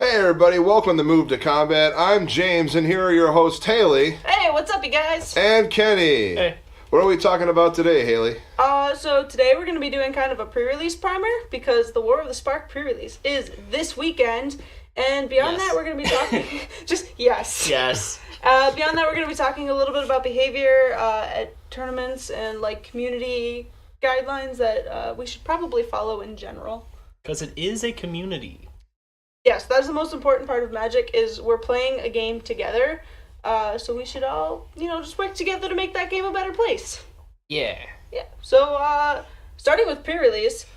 Hey everybody, welcome to Move to Combat. I'm James, and here are your hosts, Haley Hey, what's up, you guys? and Kenny. Hey. What are we talking about today, Haley? So today we're going to be doing kind of a pre-release primer because the War of the Spark pre-release is this weekend, and beyond Yes. that we're going to be talking, yes. Beyond that we're going to be talking a little bit about behavior at tournaments and like community guidelines that we should probably follow in general. Because it is a community. Yes, that's the most important part of Magic is we're playing a game together. So we should all, just work together to make that game a better place. Yeah. Yeah. So, starting with pre-release,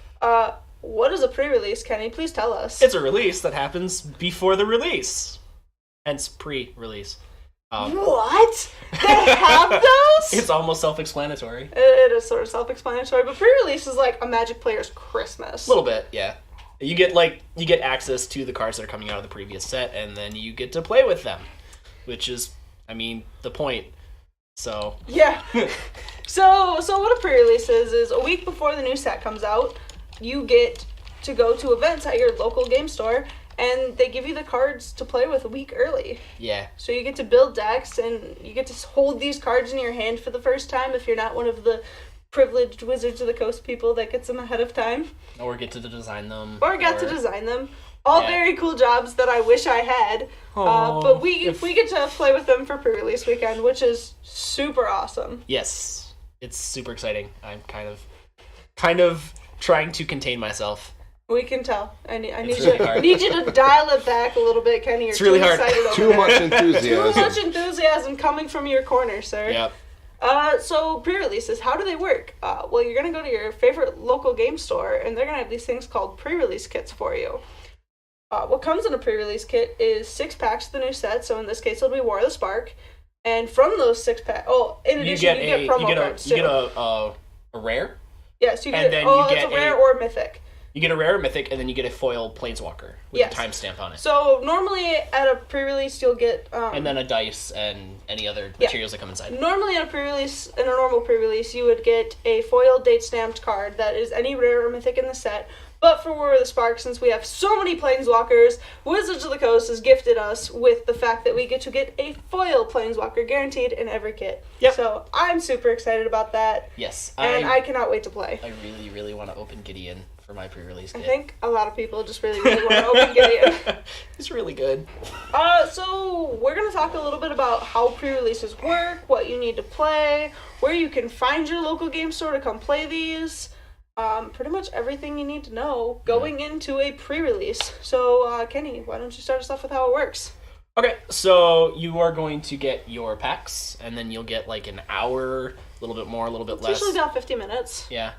what is a pre-release, Kenny? Please tell us. It's a release that happens before the release. Hence pre-release. What? They have those? It's almost self-explanatory. It is sort of self-explanatory, but pre-release is like a Magic player's Christmas. A little bit, yeah. You get access to the cards that are coming out of the previous set, and then you get to play with them. Which is, the point. So. Yeah. So what a pre-release is a week before the new set comes out, you get to go to events at your local game store, and they give you the cards to play with a week early. Yeah. So you get to build decks, and you get to hold these cards in your hand for the first time if you're not one of the privileged Wizards of the Coast people that gets them ahead of time. Or get to design them. Or get to design them. All very cool jobs that I wish I had. But we get to play with them for pre-release weekend, which is super awesome. Yes. It's super exciting. I'm kind of trying to contain myself. We can tell. I need really you to dial it back a little bit, Kenny. You're It's really too hard. excited over Too there. much enthusiasm. Too much enthusiasm coming from your corner, sir. Yep. So pre-releases, how do they work? Well, you're going to go to your favorite local game store, and they're going to have these things called pre-release kits for you. What comes in a pre-release kit is 6 packs of the new set, so in this case it'll be War of the Spark. And from those 6 packs, in addition, you get promo cards too. You get a rare. Yes, you and get, then it's a rare or mythic. You get a rare or mythic, and then you get a foil planeswalker with a timestamp on it. So normally at a pre-release you'll get... and then a dice and any other materials that come inside. Normally at a pre-release, in a normal pre-release, you would get a foil date-stamped card that is any rare or mythic in the set. But for War of the Spark, since we have so many planeswalkers, Wizards of the Coast has gifted us with the fact that we get to get a foil planeswalker guaranteed in every kit. Yep. So I'm super excited about that. Yes. And I cannot wait to play. I really, really want to open Gideon for my pre-release kit. I think a lot of people just really, really want to open Gideon. It's really good. So we're going to talk a little bit about how pre-releases work, what you need to play, where you can find your local game store to come play these. Pretty much everything you need to know going into a pre-release. So, Kenny, why don't you start us off with how it works? Okay, so you are going to get your packs, and then you'll get like an hour, a little bit more, a little bit less. Usually about 50 minutes. Yeah,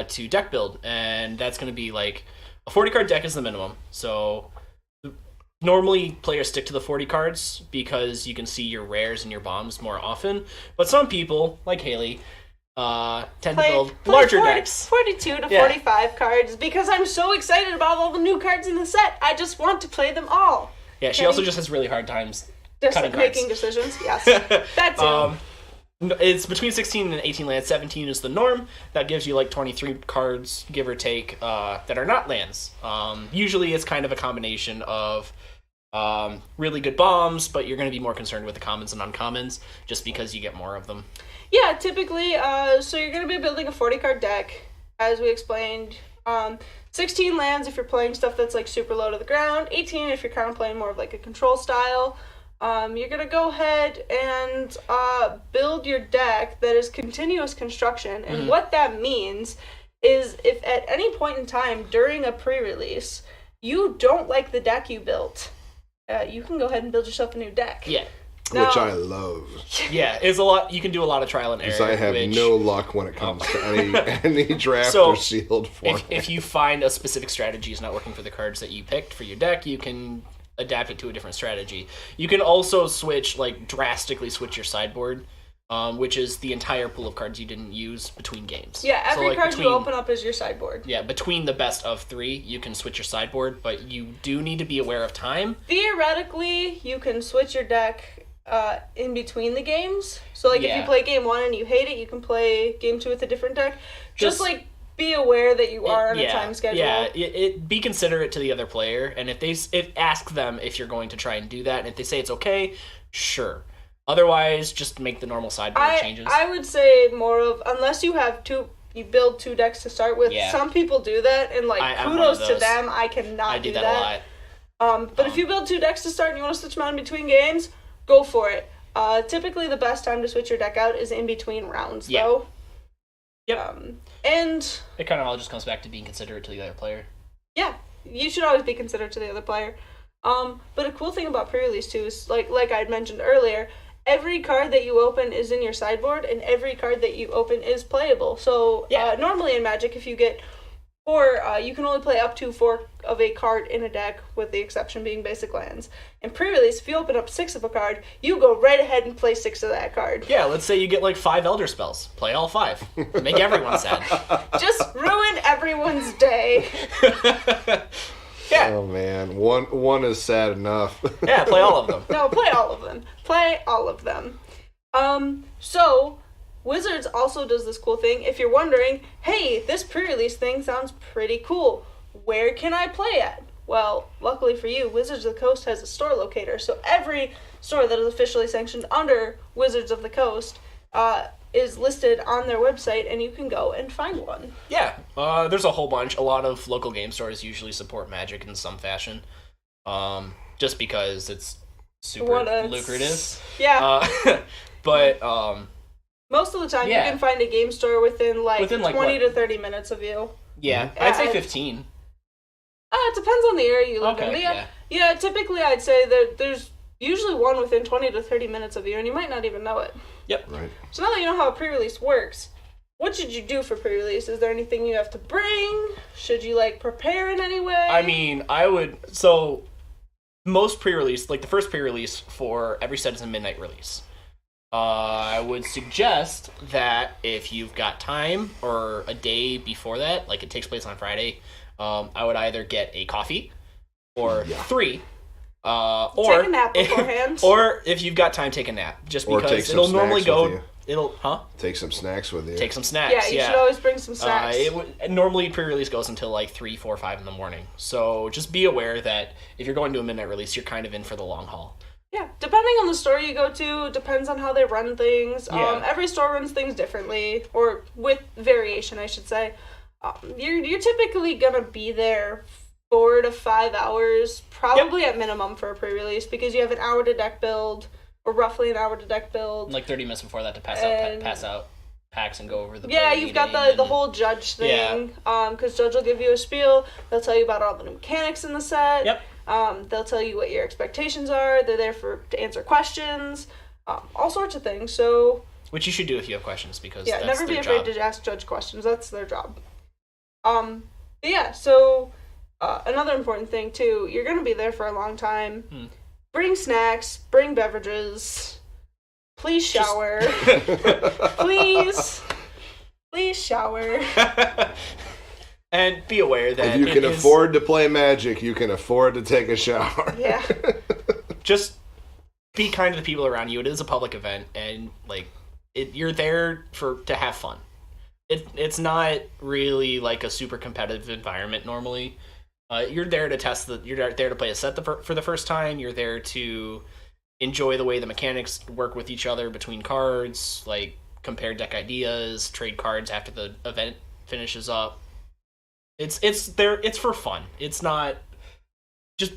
to deck build, and that's going to be like a 40 card deck is the minimum. So normally players stick to the 40 cards because you can see your rares and your bombs more often. But some people, like Haley, tend to build larger decks. 42 to 45 cards because I'm so excited about all the new cards in the set. I just want to play them all. Yeah, she also just has really hard times just cutting making cards. decisions. Yes, that's it. It's between 16 and 18 lands. 17 is the norm. That gives you like 23 cards, give or take, that are not lands. Usually it's kind of a combination of really good bombs, but you're going to be more concerned with the commons and uncommons just because you get more of them. Yeah, typically, so you're going to be building a 40-card deck, as we explained. 16 lands if you're playing stuff that's like super low to the ground. 18 if you're kind of playing more of like a control style. You're going to go ahead and build your deck that is continuous construction. And what that means is if at any point in time during a pre-release you don't like the deck you built, you can go ahead and build yourself a new deck. Yeah. Which I love. Yeah, it's a lot. You can do a lot of trial and error. Because I have no luck when it comes to any draft or sealed format. If you find a specific strategy is not working for the cards that you picked for your deck, you can adapt it to a different strategy. You can also drastically switch your sideboard, which is the entire pool of cards you didn't use between games. Yeah, every card you open up is your sideboard. Yeah, between the best of 3, you can switch your sideboard, but you do need to be aware of time. Theoretically, you can switch your deck in between the games. So, if you play game 1 and you hate it, you can play game 2 with a different deck. Just like be aware that you are on a time schedule. Yeah, be considerate to the other player, and if ask them if you're going to try and do that, and if they say it's okay, sure. Otherwise, just make the normal sideboard changes. I would say more of, unless you have you build 2 decks to start with. Yeah. Some people do that, and kudos to them. I cannot do that. I do that a lot. But if you build 2 decks to start and you want to switch them out in between games, go for it. Typically, the best time to switch your deck out is in between rounds, though. Yep. And it kind of all just comes back to being considerate to the other player. Yeah, you should always be considerate to the other player. But a cool thing about pre-release too is, like I had mentioned earlier, every card that you open is in your sideboard, and every card that you open is playable. So normally in Magic, if you get 4, you can only play up to 4 of a card in a deck, with the exception being basic lands. In pre-release, if you open up 6 of a card, you go right ahead and play 6 of that card. Yeah, let's say you get 5 Elder Spells. Play all 5. Make everyone sad. Just ruin everyone's day. Yeah. Oh man, one is sad enough. Yeah, play all of them. No, play all of them. Play all of them. So Wizards also does this cool thing. If you're wondering, hey, this pre-release thing sounds pretty cool. Where can I play at? Well, luckily for you, Wizards of the Coast has a store locator. So every store that is officially sanctioned under Wizards of the Coast is listed on their website, and you can go and find one. Yeah, there's a whole bunch. A lot of local game stores usually support Magic in some fashion, just because it's super lucrative. Yeah. But most of the time, you can find a game store within 20 to 30 minutes of you. Yeah, I'd say 15. It depends on the area you live in. But yeah, typically I'd say that there's usually one within 20 to 30 minutes of you, and you might not even know it. Yep. Right. So now that you know how a pre-release works, what should you do for pre-release? Is there anything you have to bring? Should you, prepare in any way? I mean, so most pre-release, the first pre-release for every set is a midnight release. I would suggest that if you've got time or a day before that, it takes place on Friday, I would either get a coffee or 3. Or take a nap beforehand. Or if you've got time, take a nap. Just because it'll normally go. Take some snacks with you. Take some snacks. Yeah, you should always bring some snacks. Normally pre-release goes until 3, 4, 5 in the morning. So just be aware that if you're going to a midnight release, you're kind of in for the long haul. Yeah, depending on the store you go to, depends on how they run things. Every store runs things differently, or with variation, I should say. You're typically gonna be there 4 to 5 hours, probably at minimum for a pre-release, because you have an hour to deck build, or roughly an hour to deck build. 30 minutes before that to pass out packs and go over the you've got the whole judge thing, because judge will give you a spiel, they'll tell you about all the new mechanics in the set. Yep. They'll tell you what your expectations are, they're there to answer questions, all sorts of things, so... Which you should do if you have questions, because that's never be their afraid job. to ask judge questions, that's their job. So... another important thing, too, you're going to be there for a long time. Bring snacks, bring beverages, please shower. Please shower. And be aware that if you can afford to play Magic, you can afford to take a shower. Yeah. Just be kind to the people around you. It is a public event, and you're there to have fun. It's not really a super competitive environment normally. You're there to test you're there to play a set for the first time. You're there to enjoy the way the mechanics work with each other between cards, compare deck ideas, trade cards after the event finishes up. It's for fun. It's not. Just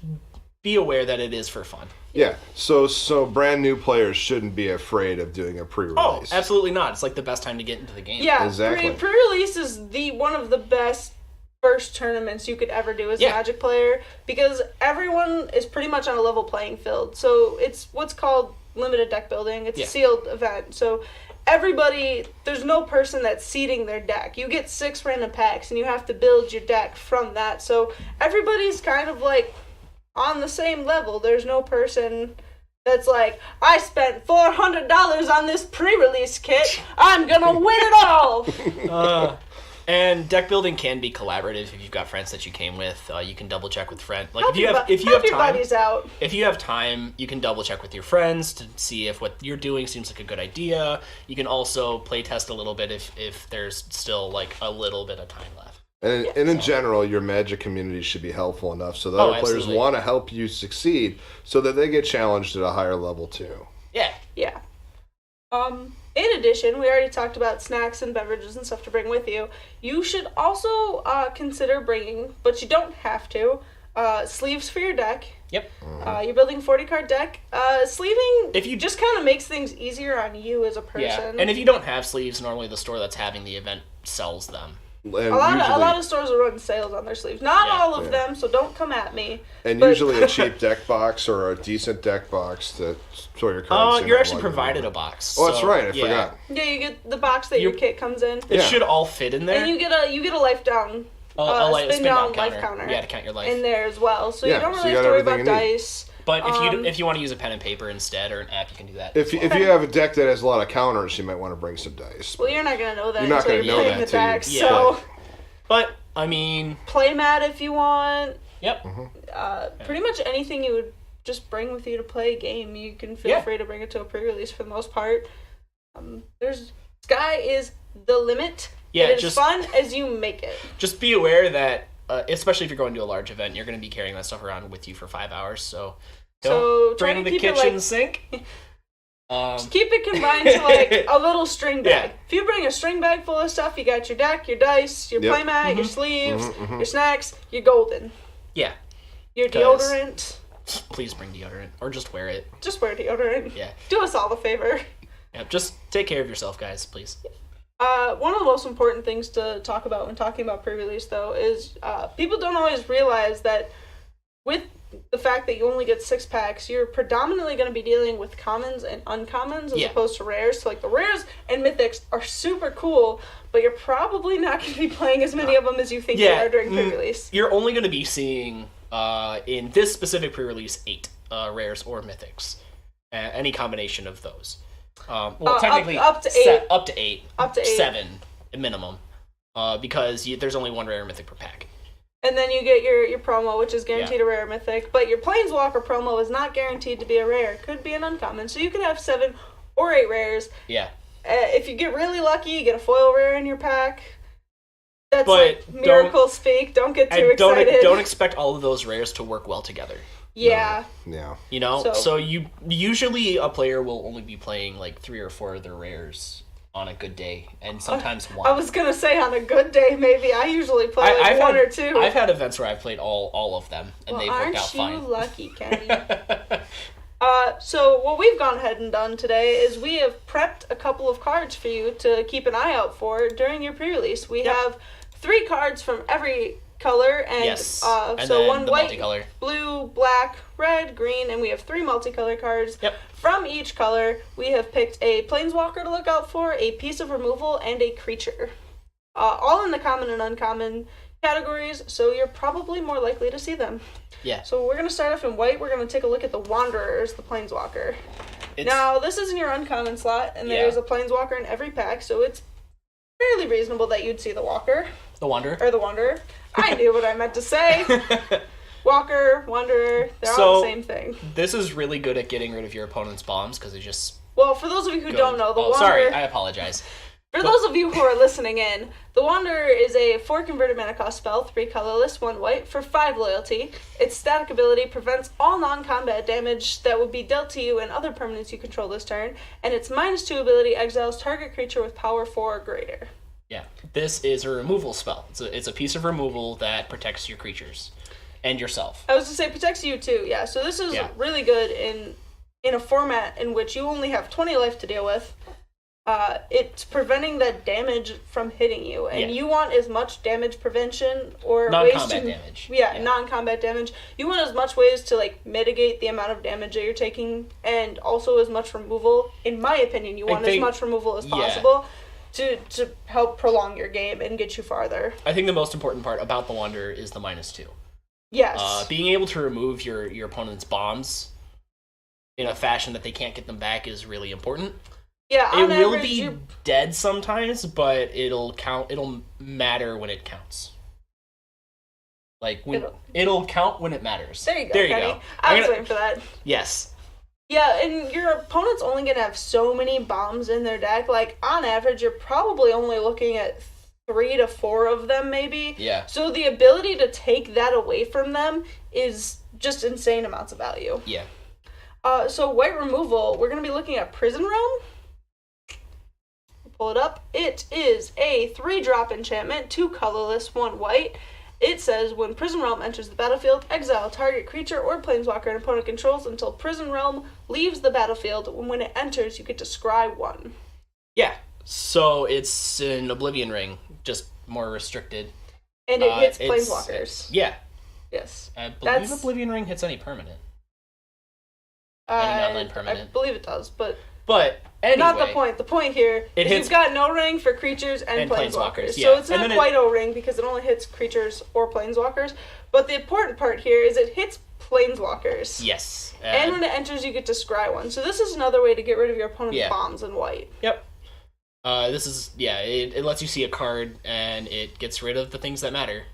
be aware that it is for fun. Yeah. So brand new players shouldn't be afraid of doing a pre-release. Oh, absolutely not. It's the best time to get into the game. Yeah, exactly. Pre-release is one of the best first tournaments you could ever do as a Magic player, because everyone is pretty much on a level playing field. So it's what's called limited deck building. It's a sealed event. So there's no person that's seeding their deck. You get 6 random packs, and you have to build your deck from that. So everybody's kind of on the same level. There's no person that's I spent $400 on this pre-release kit, I'm gonna win it all. And deck building can be collaborative if you've got friends that you came with. You can double check with friends. Like if you have your time, buddies out. If you have time, you can double check with your friends to see if what you're doing seems like a good idea. You can also play test a little bit if there's still like a little bit of time left. And in general, your Magic community should be helpful enough so that other players want to help you succeed, so that they get challenged at a higher level too. Yeah. Yeah. In addition, we already talked about snacks and beverages and stuff to bring with you. You should also consider bringing, but you don't have to, sleeves for your deck. Yep. You're building a 40-card deck. Sleeving just kind of makes things easier on you as a person. Yeah. And if you don't have sleeves, normally the store that's having the event sells them. A lot of stores will run sales on their sleeves. Not all of them, so don't come at me. And usually a cheap deck box or a decent deck box to store your cards. You're actually provided a box. Oh, that's right. I forgot. Yeah, you get the box that your kit comes in. It should all fit in there. And you get a life down. A spin down life counter. Yeah, to count your life in there as well. So you don't really have to worry about dice. But if you want to use a pen and paper instead or an app, you can do that. If you have a deck that has a lot of counters, you might want to bring some dice. Well, you're not going to know that. You're not going to know that until you're playing the deck. So, but I mean, playmat if you want. Yep. Pretty much anything you would just bring with you to play a game, you can feel free to bring it to a pre-release for the most part. Sky is the limit. Yeah, it is fun as you make it. Just be aware that, especially if you're going to a large event, you're going to be carrying that stuff around with you for 5 hours. So don't bring the kitchen sink. Just keep it confined to like a little string bag. If you bring a string bag full of stuff, you got your deck, your dice, your playmat, your sleeves, your snacks, you're golden. Yeah. Your deodorant. Please bring deodorant, or just wear it. Just wear deodorant. Yeah. Do us all the favor. Yeah, just take care of yourself, guys, please. One of the most important things to talk about when talking about pre-release, though, is people don't always realize that with the fact that you only get 6 packs, you're predominantly going to be dealing with commons and uncommons as opposed to rares. So, like, the rares and mythics are super cool, but you're probably not going to be playing as many of them as you think you are during pre-release. You're only going to be seeing, in this specific pre-release, 8 rares or mythics. Any combination of those. Technically, up to 8. Up to 8. Up to 8. 7 minimum. Because there's only 1 rare mythic per pack. And then you get your promo, which is guaranteed a rare mythic. But your Planeswalker promo is not guaranteed to be a rare. It could be an uncommon. So you could have 7 or 8 rares. Yeah. If you get really lucky, you get a foil rare in your pack. That's like miracle speak. Don't get too excited. Don't expect all of those rares to work well together. Yeah. Yeah. You know? So you usually a player will only be playing like 3 or 4 of their rares on a good day, and sometimes 1. I was gonna say on a good day, maybe. I usually play like 1 or 2. I've had events where I've played all of them, and they've worked out fine. Aren't you lucky, Kenny? So what we've gone ahead and done today is we have prepped a couple of cards for you to keep an eye out for during your pre-release. We have 3 cards from every color, and so 1 white, multicolor. Blue, black, red, green, and we have 3 multicolor cards. Yep. From each color, we have picked a planeswalker to look out for, a piece of removal, and a creature. All in the common and uncommon categories, so you're probably more likely to see them. Yeah. So we're going to start off in white. We're going to take a look at the Wanderer as the planeswalker. Now, this is in your uncommon slot, and there's a planeswalker in every pack, so it's fairly reasonable that you'd see the Walker. The Wanderer. Or the Wanderer. I knew what I meant to say. Walker, Wanderer, they're all the same thing. This is really good at getting rid of your opponent's bombs, because they just... Well, for those of you who don't know, the Wanderer... Sorry, I apologize. For those of you who are listening in, the Wanderer is a 4 converted mana cost spell, 3 colorless, 1 white, for 5 loyalty. Its static ability prevents all non-combat damage that would be dealt to you and other permanents you control this turn, and its -2 ability exiles target creature with power 4 or greater. Yeah, this is a removal spell. It's a piece of removal that protects your creatures and yourself. I was going to say protects you too, yeah. So this is really good in a format in which you only have 20 life to deal with. It's preventing that damage from hitting you, and you want as much damage prevention or non-combat damage. Non-combat damage. You want as much ways to like mitigate the amount of damage that you're taking, and also as much removal. In my opinion, you want as much removal as possible. To help prolong your game and get you farther. I think the most important part about the Wanderer is the -2. Yes. Being able to remove your opponent's bombs in a fashion that they can't get them back is really important. Yeah, it on will average, be dead sometimes, but it'll matter when it counts. Like when it'll count when it matters. There you go. There you Kenny. go. I was waiting for that. Yes. Yeah, and your opponent's only gonna have so many bombs in their deck. Like on average, you're probably only looking at 3 to 4 of them, maybe. Yeah. So the ability to take that away from them is just insane amounts of value. Yeah. So white removal, we're gonna be looking at Prison Realm. Pull it up. It is a 3-drop enchantment, 2 colorless, 1 white. It says, when Prison Realm enters the battlefield, exile target creature or planeswalker an opponent controls until Prison Realm leaves the battlefield. When it enters, you get to scry 1. Yeah. So it's an Oblivion Ring, just more restricted. And it hits planeswalkers. Yeah. Yes. I believe Oblivion Ring hits any permanent. Any non-land permanent. I believe it does, but anyway. not the point. The point here is you've got no ring for creatures and planeswalkers. Yeah. So it's not quite O-ring because it only hits creatures or planeswalkers. But the important part here is it hits planeswalkers. Yes. And when it enters, you get to scry 1. So this is another way to get rid of your opponent's bombs in white. Yep. This is, it lets you see a card, and it gets rid of the things that matter.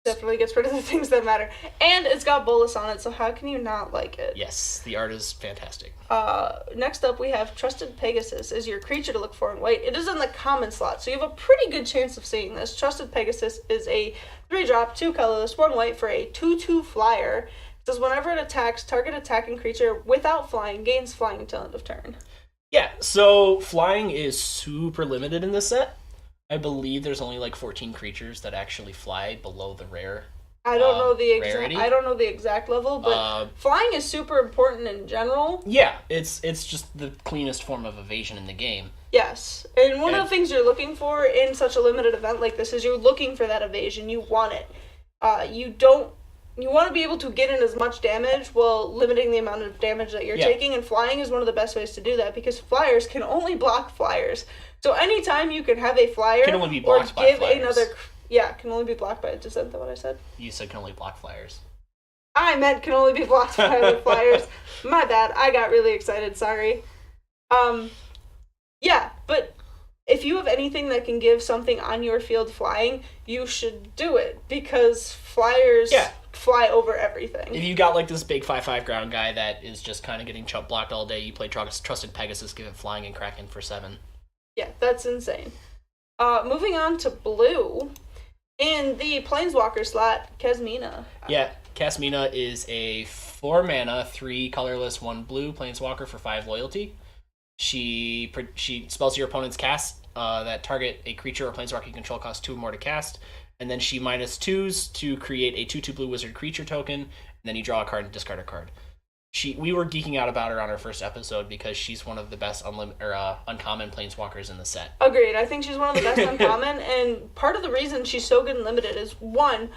Definitely gets rid of the things that matter. And it's got Bolus on it, so how can you not like it? Yes, the art is fantastic. Next up, we have Trusted Pegasus is your creature to look for in white. It is in the common slot, so you have a pretty good chance of seeing this. Trusted Pegasus is a 3-drop, 2 colorless, 1 white for a 2/2 flyer. It says whenever it attacks, target attacking creature without flying gains flying until end of turn. Yeah, so flying is super limited in this set. I believe there's only like 14 creatures that actually fly below the rare. I don't know the rarity. I don't know the exact level, but flying is super important in general. Yeah, it's just the cleanest form of evasion in the game. Yes, and one of the things you're looking for in such a limited event like this is you're looking for that evasion. You want it. You want to be able to get in as much damage while limiting the amount of damage that you're taking, and flying is one of the best ways to do that because flyers can only block flyers. So anytime you can have a flyer can only be blocked by flyers. Can only be blocked by. Is that what I said? You said can only block flyers. I meant can only be blocked by other flyers. My bad. I got really excited. Sorry. Yeah, but if you have anything that can give something on your field flying, you should do it because flyers fly over everything. If you got like this big 5/5 ground guy that is just kind of getting chump blocked all day, you play Trusted Pegasus, give it flying and Kraken for 7. Yeah, that's insane. Moving on to blue. In the Planeswalker slot, Kasmina. Yeah, Kasmina is a 4 mana, 3 colorless, 1 blue Planeswalker for 5 loyalty. She spells your opponent's cast that target a creature or Planeswalker you control costs 2 or more to cast, and then she -2s to create a 2/2 blue wizard creature token, and then you draw a card and discard a card. We were geeking out about her on our first episode because she's one of the best uncommon planeswalkers in the set. Agreed. I think she's one of the best uncommon, and part of the reason she's so good and limited is, one,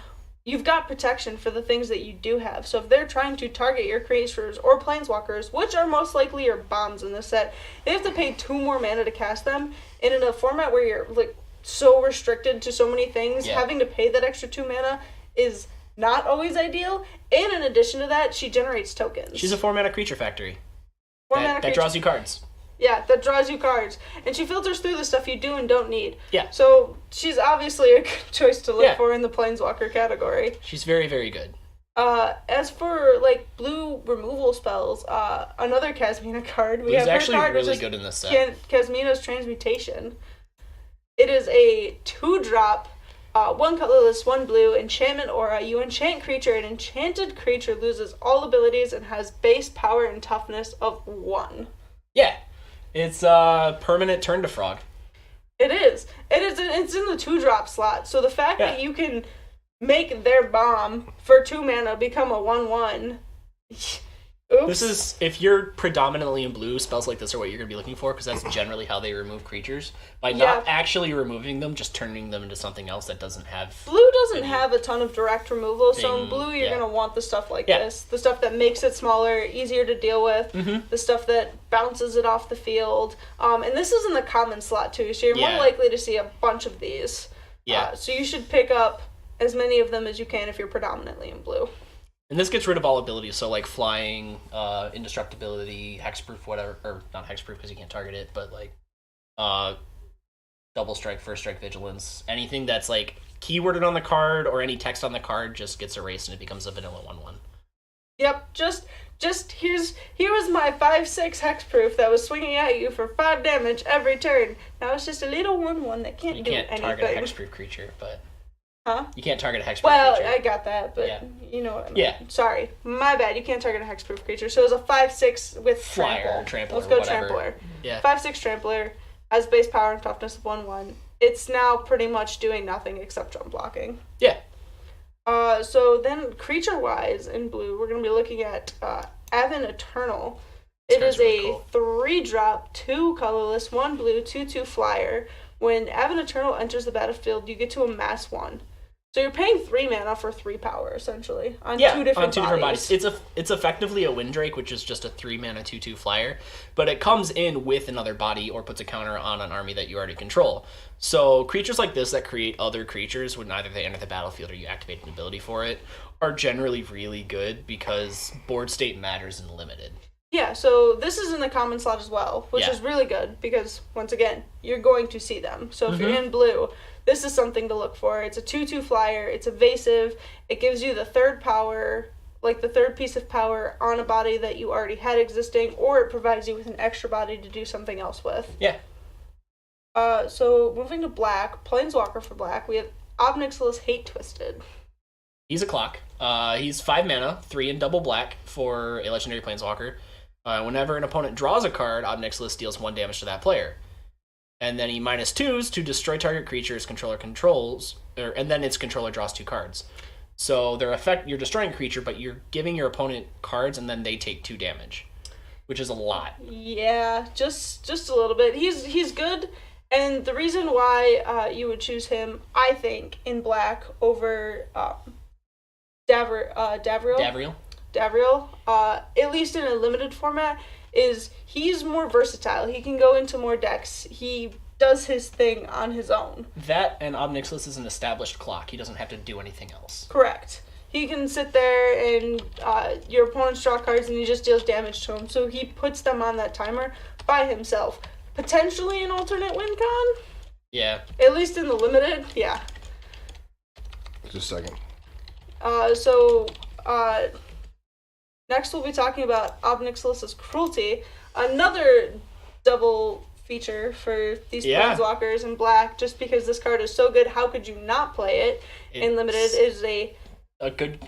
you've got protection for the things that you do have. So if they're trying to target your creatures or planeswalkers, which are most likely your bombs in this set, they have to pay 2 more mana to cast them. And in a format where you're like so restricted to so many things, having to pay that extra 2 mana is not always ideal, and in addition to that, she generates tokens. She's a 4-mana creature factory. 4-mana that draws you cards. Yeah, that draws you cards. And she filters through the stuff you do and don't need. Yeah. So she's obviously a good choice to look for in the Planeswalker category. She's very, very good. As for, like, blue removal spells, another Kasmina card. Blue's actually really good in this set. Kasmina's Transmutation. It is a 2-drop, 1 colorless, 1 blue, enchantment aura. You enchant creature. An enchanted creature loses all abilities and has base power and toughness of 1. Yeah. It's a permanent turn to frog. It is. It's in the 2-drop slot. So the fact that you can make their bomb for 2 mana become a 1/1. Oops. This is, if you're predominantly in blue, spells like this are what you're going to be looking for, because that's generally how they remove creatures. By not actually removing them, just turning them into something else that doesn't have... Blue doesn't have a ton of direct removal, so in blue you're going to want the stuff like this. The stuff that makes it smaller, easier to deal with, the stuff that bounces it off the field. And this is in the common slot too, so you're more likely to see a bunch of these. So you should pick up as many of them as you can if you're predominantly in blue. And this gets rid of all abilities, so like flying, indestructibility, hexproof, whatever, or not hexproof because you can't target it, but like double strike, first strike, vigilance, anything that's like keyworded on the card or any text on the card just gets erased and it becomes a vanilla 1/1. Yep, just here was my 5/6 hexproof that was swinging at you for 5 damage every turn. Now it's just a little 1/1 that can't do anything. You can't target a hexproof creature, but you can't target a hexproof creature. Well, I got that, but you know what I mean. Yeah. Sorry, my bad. You can't target a hexproof creature. So it was a 5/6 with flyer, trampler. Let's go whatever. trampler. Yeah. 5/6 trampler has base power and toughness of 1/1. It's now pretty much doing nothing except jump blocking. Yeah. So then creature-wise in blue, we're going to be looking at Avon Eternal. It is a 3-drop, 2 colorless, 1 blue, 2/2 flyer. When Avon Eternal enters the battlefield, you get to amass 1. So you're paying 3 mana for 3 power, essentially, on 2 different bodies. It's effectively a Windrake, which is just a 3 mana 2/2 flyer, but it comes in with another body or puts a counter on an army that you already control. So creatures like this that create other creatures when either they enter the battlefield or you activate an ability for it are generally really good because board state matters in limited. Yeah, so this is in the common slot as well, which is really good because, once again, you're going to see them. So if you're in blue, this is something to look for. It's a 2/2 flyer. It's evasive. It gives you the 3rd power, like the 3rd piece of power on a body that you already had existing, or it provides you with an extra body to do something else with. Yeah. So moving to black, Planeswalker for black, we have Obnixilis Hate Twisted. He's a clock. He's 5 mana, 3 and double black for a legendary Planeswalker. Whenever an opponent draws a card, Obnixilis deals 1 damage to that player. And then he -2s to destroy target creatures controller controls, and then its controller draws 2 cards. So you're destroying a creature, but you're giving your opponent cards, and then they take 2 damage, which is a lot. Yeah, just a little bit. He's good, and the reason why you would choose him, I think, in black over Davriel, at least in a limited format, is he's more versatile. He can go into more decks. He does his thing on his own. That and Obnixilis is an established clock. He doesn't have to do anything else. Correct. He can sit there and your opponent's draw cards and he just deals damage to him. So he puts them on that timer by himself. Potentially an alternate win con? Yeah. At least in the limited, yeah. Just a second. Next we'll be talking about Obnixilis' Cruelty, another double feature for these Planeswalkers in black, just because this card is so good, how could you not play it? In limited is a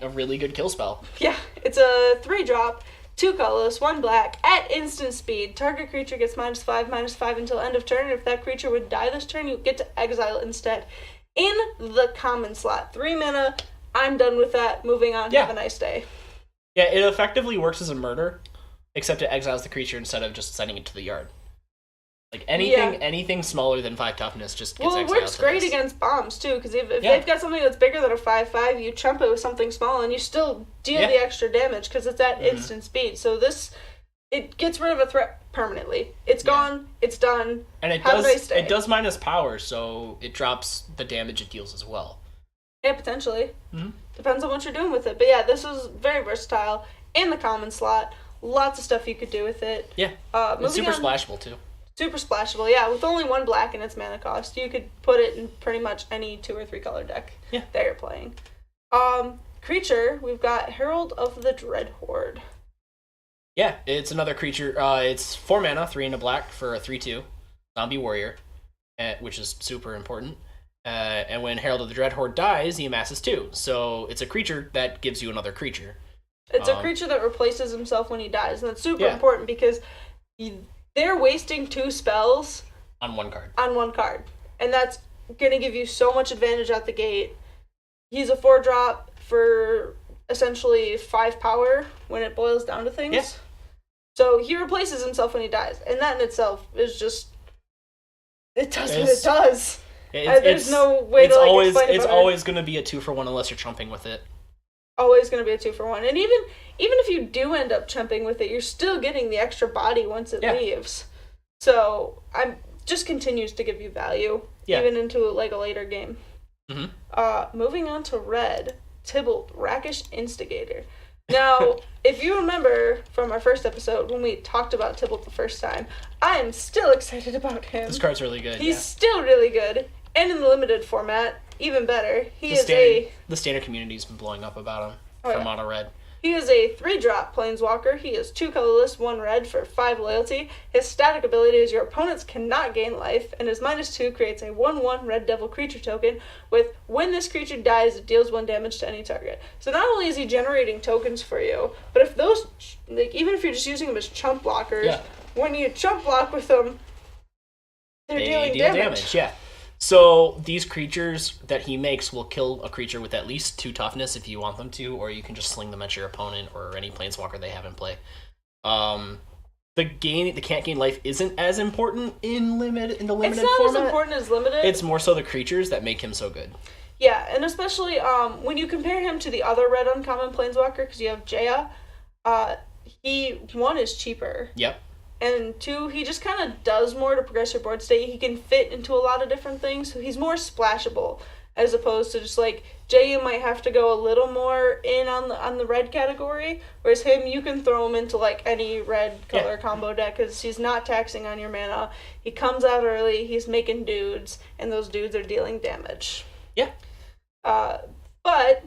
really good kill spell. Yeah, it's a 3-drop, 2 colorless, 1 black, at instant speed. Target creature gets -5/-5 until end of turn. If that creature would die this turn, you get to exile it instead. In the common slot. 3 mana, I'm done with that. Moving on, have a nice day. Yeah, it effectively works as a murder, except it exiles the creature instead of just sending it to the yard. Like anything smaller than 5 toughness just gets exiled. Well, it works great against bombs too, because if they've got something that's bigger than a 5/5, you trump it with something small, and you still deal the extra damage because it's at instant speed. So it gets rid of a threat permanently. It's gone. It's done. And it does minus power, so it drops the damage it deals as well. Yeah, potentially. Depends on what you're doing with it. But yeah, this is very versatile in the common slot. Lots of stuff you could do with it. Yeah. It's super splashable too. Super splashable, yeah. With only 1 black in its mana cost, you could put it in pretty much any 2 or 3 color deck that you're playing. Creature, we've got Herald of the Dreadhorde. Yeah, it's another creature. It's 4 mana, 3 and a black for a 3/2 zombie warrior, which is super important. And when Herald of the Dreadhorde dies, he amasses 2. So it's a creature that gives you another creature. It's a creature that replaces himself when he dies, and that's super important because they're wasting 2 spells on 1 card. And that's going to give you so much advantage out the gate. He's a 4-drop for essentially 5 power when it boils down to things. Yeah. So he replaces himself when he dies, and that in itself is just... It does what it does. There's no way to explain it. It's always going to be a 2-for-1 unless you're chumping with it. Always going to be a 2-for-1. And even if you do end up chumping with it, you're still getting the extra body once it leaves. So just continues to give you value, even into like a later game. Moving on to red, Tybalt, Rakish Instigator. Now, if you remember from our first episode when we talked about Tybalt the first time, I am still excited about him. This card's really good. He's still really good, and in the limited format, even better. The standard community's been blowing up about him for mono red. He is a 3-drop Planeswalker. He is 2 colorless, 1 red for 5 loyalty. His static ability is your opponents cannot gain life, and his -2 creates a 1/1 red devil creature token with when this creature dies, it deals 1 damage to any target. So not only is he generating tokens for you, but if those, like, even if you're just using them as chump blockers, when you chump block with them, they deal damage. Yeah. So these creatures that he makes will kill a creature with at least 2 toughness if you want them to, or you can just sling them at your opponent or any planeswalker they have in play. The can't gain life isn't as important in the limited format. It's not as important as limited. It's more so the creatures that make him so good. Yeah, and especially when you compare him to the other red uncommon planeswalker, because you have Jaya, he, 1, is cheaper. Yep. And 2, he just kind of does more to progress your board state. He can fit into a lot of different things, so he's more splashable, as opposed to just like Jay might have to go a little more in on the red category, whereas him, you can throw him into like any red color combo deck because he's not taxing on your mana. He comes out early, he's making dudes, and those dudes are dealing damage. Yeah. But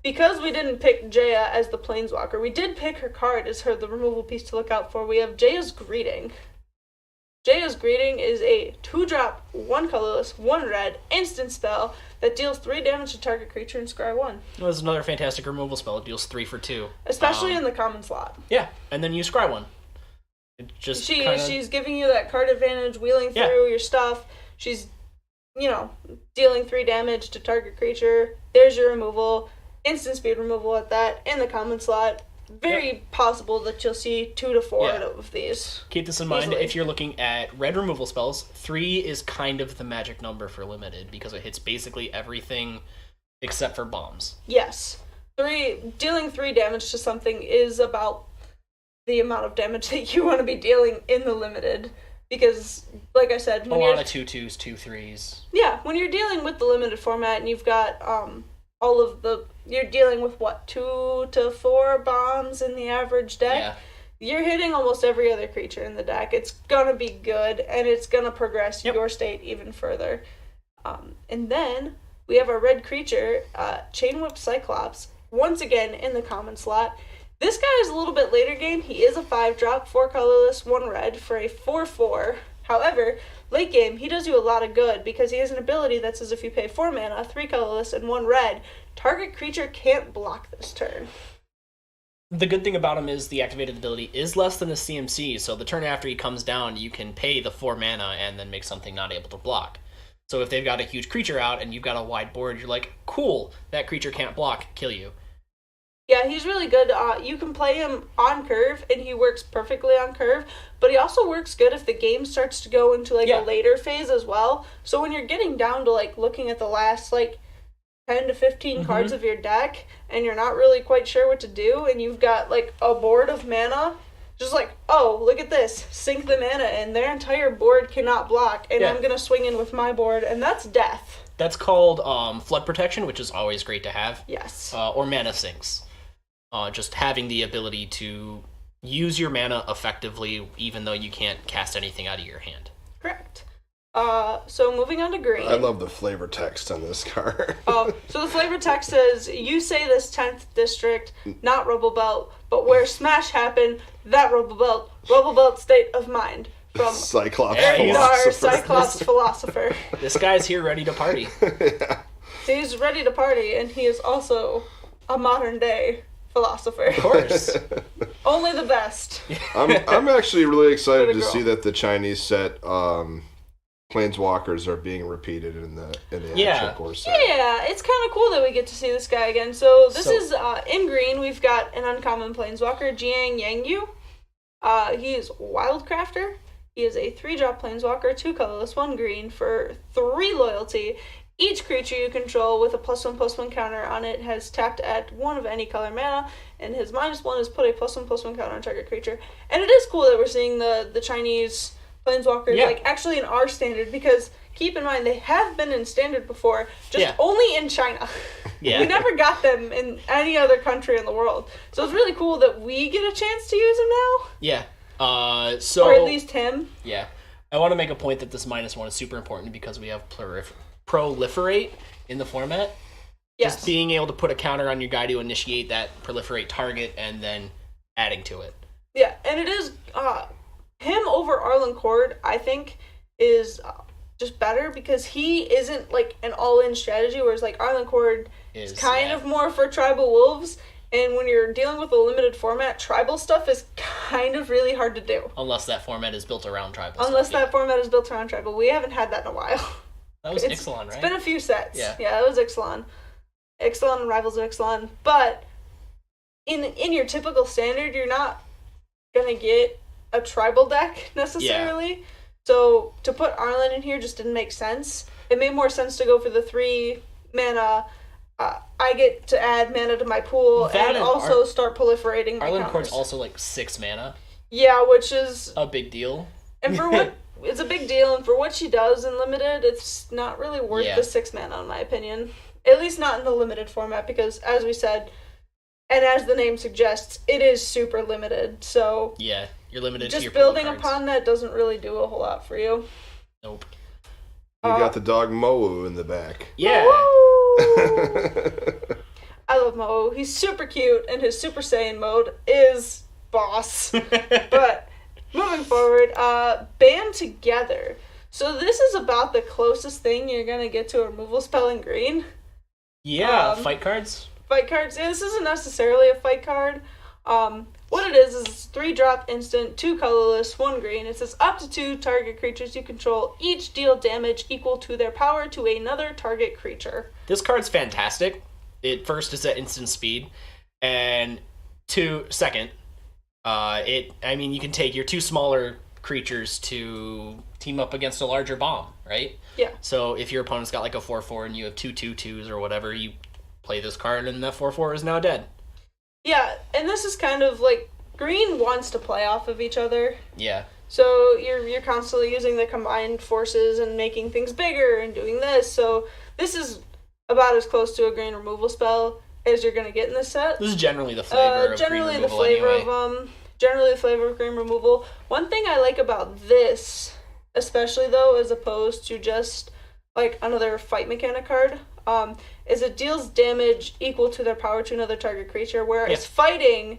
because we didn't pick Jaya as the Planeswalker, we did pick her card as the removal piece to look out for. We have Jaya's Greeting. Jaya's Greeting is a 2-drop, 1 colorless, 1 red instant spell that deals 3 damage to target creature and scry 1. Well, it's another fantastic removal spell. It deals 3 for 2. Especially in the common slot. Yeah, and then you scry 1. It just She's giving you that card advantage, wheeling through your stuff. She's, dealing 3 damage to target creature. There's your removal. Instant speed removal at that in the common slot. Very possible that you'll see 2 to 4 of these. Keep this in mind if you're looking at red removal spells. 3 is kind of the magic number for limited because it hits basically everything except for bombs. Yes. Dealing 3 damage to something is about the amount of damage that you want to be dealing in the limited. Because, like I said, a lot of 2/2s, 2/3s. Yeah, when you're dealing with the limited format and you've got you're dealing with 2 to 4 bombs in the average deck. Yeah. You're hitting almost every other creature in the deck. It's gonna be good, and it's gonna progress your state even further. And then we have our red creature, Chain Whip Cyclops, once again in the common slot. This guy is a little bit later game. He is a 5-drop, 4 colorless, 1 red for a 4/4. However, late game, he does you a lot of good because he has an ability that says if you pay 4 mana, 3 colorless, and 1 red, target creature can't block this turn. The good thing about him is the activated ability is less than the CMC, so the turn after he comes down, you can pay the 4 mana and then make something not able to block. So if they've got a huge creature out and you've got a wide board, you're like, cool, that creature can't block, kill you. Yeah, he's really good. You can play him on curve, and he works perfectly on curve, but he also works good if the game starts to go into, a later phase as well. So when you're getting down to, looking at the last, 10 to 15 cards of your deck, and you're not really quite sure what to do, and you've got, a board of mana, just oh, look at this, sink the mana, and their entire board cannot block, and I'm going to swing in with my board, and that's death. That's called Flood Protection, which is always great to have. Yes. Or Mana Sinks. Just having the ability to use your mana effectively, even though you can't cast anything out of your hand. Correct. So moving on to green. I love the flavor text on this card. So the flavor text says, you say this 10th district, not Rubble Belt, but where Smash happened, that Rubble Belt state of mind. From Cyclops our Cyclops philosopher. This guy's here ready to party. Yeah. He's ready to party, and he is also a modern day philosopher. Of course. Only the best. I'm actually really excited to see that the Chinese set Planeswalkers are being repeated in the actual core set. Yeah, it's kind of cool that we get to see this guy again. So this is in green. We've got an uncommon Planeswalker, Jiang Yangyu. He is Wildcrafter. He is a 3-drop Planeswalker, 2 colorless, 1 green for 3 loyalty. Each creature you control with a +1/+1 counter on it has tapped at 1 of any color mana, and his -1 is put a +1/+1 counter on target creature. And it is cool that we're seeing the Chinese Planeswalkers actually in our standard, because keep in mind they have been in Standard before, just Yeah. only in China. Yeah. We never got them in any other country in the world. So it's really cool that we get a chance to use them now. Yeah. Or at least him. Yeah. I want to make a point that this -1 is super important because we have proliferate in the format. Yes. Just being able to put a counter on your guy to initiate that proliferate target and then adding to it. Yeah, and it is him over Arlen Cord, I think, is just better because he isn't like an all-in strategy, whereas like Arlen Cord is kind of more for tribal wolves. And when you're dealing with a limited format, tribal stuff is kind of really hard to do. Unless that format is built around tribal. That format is built around tribal. We haven't had that in a while. That was Ixalan, right? It's been a few sets. Yeah, it was Ixalan. Ixalan and Rivals of Ixalan. But in your typical Standard, you're not going to get a tribal deck necessarily. Yeah. So to put Arlen in here just didn't make sense. It made more sense to go for the 3 mana. I get to add mana to my pool and also start proliferating. Arlen Cord's also like 6 mana. Yeah, which is a big deal. And for what it's a big deal, and for what she does in limited, it's not really worth the 6 mana in my opinion. At least not in the limited format, because as we said, and as the name suggests, it is super limited. So yeah, you're limited. Just to your building upon that doesn't really do a whole lot for you. Nope. You got the dog Moe in the back. Yeah. I love Moe. He's super cute, and his Super Saiyan mode is boss. But moving forward, Band Together. So this is about the closest thing you're gonna get to a removal spell in green. Yeah, fight cards. Fight cards. Yeah, this isn't necessarily a fight card. What it is it's 3-drop instant, 2 colorless, 1 green. It says up to 2 target creatures you control each deal damage equal to their power to another target creature. This card's fantastic. It first is at instant speed, and second, you can take your 2 smaller creatures to team up against a larger bomb, right? Yeah. So if your opponent's got like a 4/4 and you have 2 2/2s or whatever, you play this card and that 4/4 is now dead. Yeah, and this is kind of like green wants to play off of each other. Yeah. So you're constantly using the combined forces and making things bigger and doing this. So this is about as close to a green removal spell as you're gonna get in this set. This is generally the flavor of green removal anyway. Generally the flavor of green removal. One thing I like about this, especially though, as opposed to just like another fight mechanic card, is it deals damage equal to their power to another target creature, whereas fighting,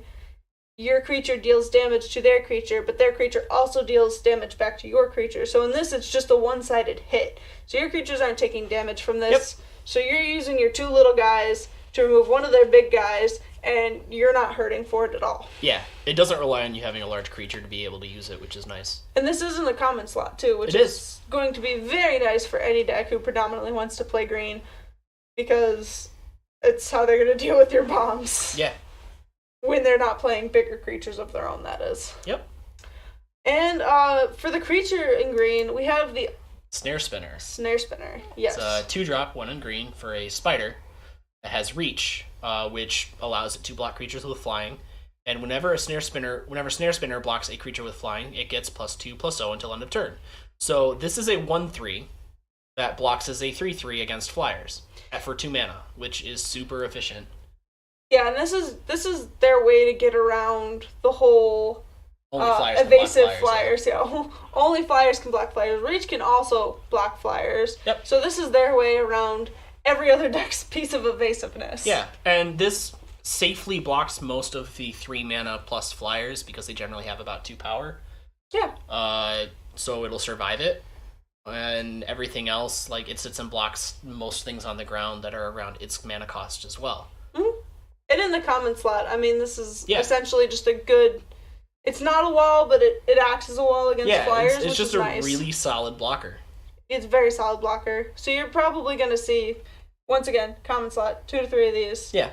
your creature deals damage to their creature, but their creature also deals damage back to your creature. So in this, it's just a one-sided hit. So your creatures aren't taking damage from this. Yep. So you're using your 2 little guys to remove one of their big guys, and you're not hurting for it at all. Yeah, it doesn't rely on you having a large creature to be able to use it, which is nice. And this is in the common slot, too, which is going to be very nice for any deck who predominantly wants to play green, because it's how they're going to deal with your bombs. Yeah. When they're not playing bigger creatures of their own, that is. Yep. And for the creature in green, we have the Snare Spinner. Snare Spinner, yes. It's a 2-drop, 1 in green for a spider. It has reach, which allows it to block creatures with flying. And whenever Snare Spinner blocks a creature with flying, it gets +2/+0 until end of turn. So this is a 1/3 that blocks as a 3/3 against flyers for 2 mana, which is super efficient. Yeah, and this is their way to get around the whole evasive flyers. Yeah, only flyers can block flyers. Reach can also block flyers. Yep. So this is their way around every other deck's piece of evasiveness. Yeah, and this safely blocks most of the 3 mana plus flyers because they generally have about 2 power. Yeah. So it'll survive it. And everything else, like it sits and blocks most things on the ground that are around its mana cost as well. Mm-hmm. And in the common slot, I mean, this is essentially just a good... It's not a wall, but it acts as a wall against flyers, it's which just is nice. Really solid blocker. It's a very solid blocker. So you're probably going to see, once again, common slot, 2 to 3 of these. Yeah.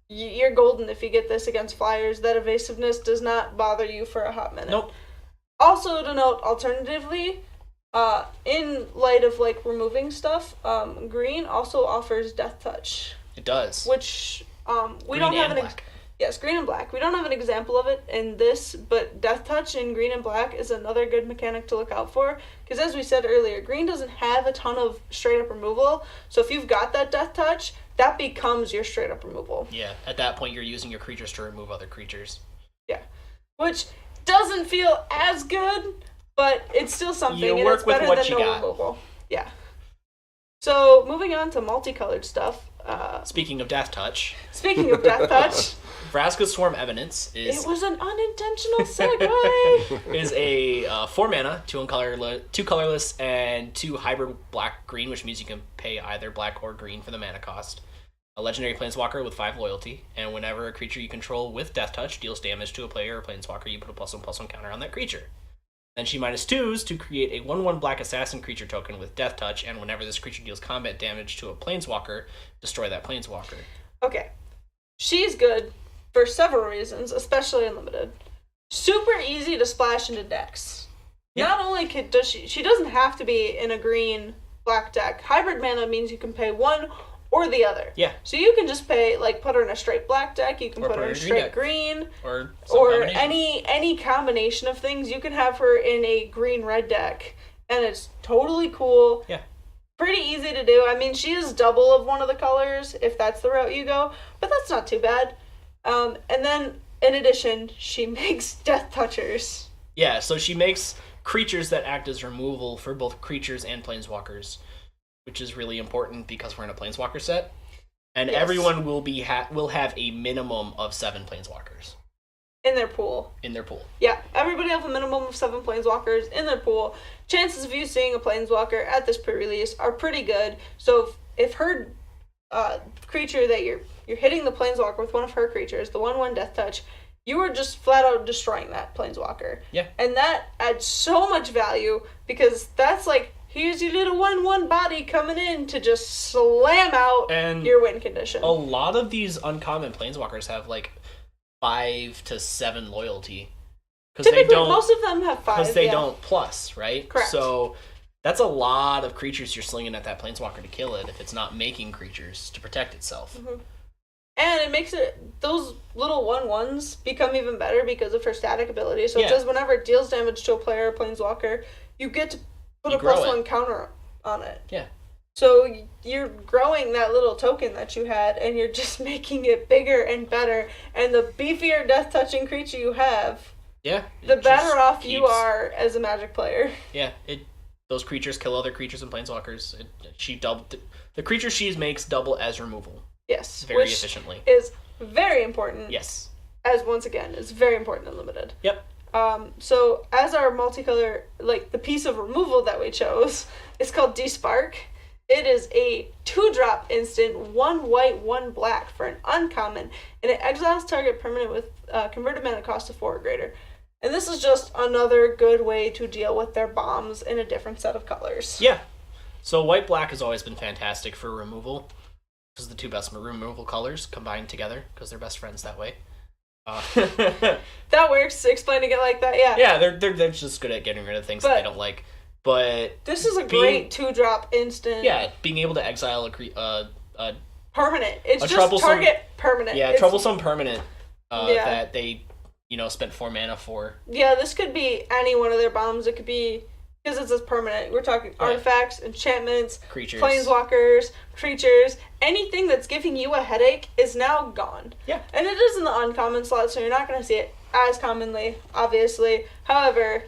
You're golden if you get this against flyers. That evasiveness does not bother you for a hot minute. Nope. Also to note, alternatively, in light of like removing stuff, green also offers Death Touch. It does. Which we Green don't have and black. Yes, green and black. We don't have an example of it in this, but Death Touch in green and black is another good mechanic to look out for. Because as we said earlier, green doesn't have a ton of straight up removal. So if you've got that Death Touch, that becomes your straight up removal. Yeah, at that point you're using your creatures to remove other creatures. Yeah, which doesn't feel as good, but it's still something. You and work it's with better what than you no got. removal. Yeah. So moving on to multicolored stuff. Speaking of Death Touch. Speaking of Death Touch. Vraska's Swarm Evidence is... It was an unintentional segue! is a 4 mana, 2 colorless, and 2 hybrid black-green, which means you can pay either black or green for the mana cost. A legendary planeswalker with 5 loyalty, and whenever a creature you control with Death Touch deals damage to a player or planeswalker, you put a +1/+1 counter on that creature. Then she -2s to create a 1/1 black assassin creature token with Death Touch, and whenever this creature deals combat damage to a planeswalker, destroy that planeswalker. Okay. She's good for several reasons, especially in limited. Super easy to splash into decks. Yeah. Not only does she doesn't have to be in a green black deck. Hybrid mana means you can pay one or the other. Yeah. So you can just pay, like, put her in a straight black deck, you can Or put her in a green straight deck. green, Or any combination of things. You can have her in a green-red deck, and it's totally cool. Yeah. Pretty easy to do. I mean, she is double of one of the colors, if that's the route you go, but that's not too bad. And then, in addition, she makes Death Touchers. Yeah, so she makes creatures that act as removal for both creatures and planeswalkers, which is really important because we're in a planeswalker set, and Yes. everyone will have a minimum of 7 planeswalkers In their pool. in their pool. Yeah, everybody have a minimum of 7 planeswalkers in their pool. Chances of you seeing a planeswalker at this pre-release are pretty good. So if her creature that you're hitting the planeswalker with one of her creatures, the 1/1 Death Touch, you are just flat out destroying that planeswalker. Yeah. And that adds so much value because that's like, here's your little 1/1 body coming in to just slam out And your win condition. a lot of these uncommon planeswalkers have like 5 to 7 loyalty because they Typically, don't most of them have 5. because they yeah. don't plus, right? Correct. So that's a lot of creatures you're slinging at that planeswalker to kill it if it's not making creatures to protect itself. Mm-hmm. And it makes those little 1/1s become even better because of her static ability. So Yeah. it says whenever it deals damage to a player or planeswalker, you get to put You a grow +1 it. counter on it. Yeah. So you're growing that little token that you had, and you're just making it bigger and better. And the beefier death touching creature you have, Yeah. the it better just off you keeps- are as a Magic player. Yeah, those creatures kill other creatures and planeswalkers. The creature she makes double as removal Yes, very which efficiently. is very important. Yes. As once again, is very important in limited. Yep. So as our multicolor, like the piece of removal that we chose, is called Despark. It is a 2-drop instant, 1 white, 1 black for an uncommon, and it exiles target permanent with converted mana cost of 4 or greater. And this is just another good way to deal with their bombs in a different set of colors. Yeah. So white black has always been fantastic for removal. This is the 2 best removal colors combined together because they're best friends that way. That works. Explaining it like that, yeah. Yeah, they're just good at getting rid of things that they don't like. But This is a great 2-drop instant. yeah, being able to exile a Permanent. It's A just troublesome- target permanent. yeah, It's- troublesome permanent Yeah. that they spent 4 mana for. Yeah, this could be any one of their bombs. It could be, because it's a permanent. We're talking artifacts, enchantments, Creatures. planeswalkers, creatures. Anything that's giving you a headache is now gone. Yeah. And it is in the uncommon slot, so you're not going to see it as commonly, obviously. However,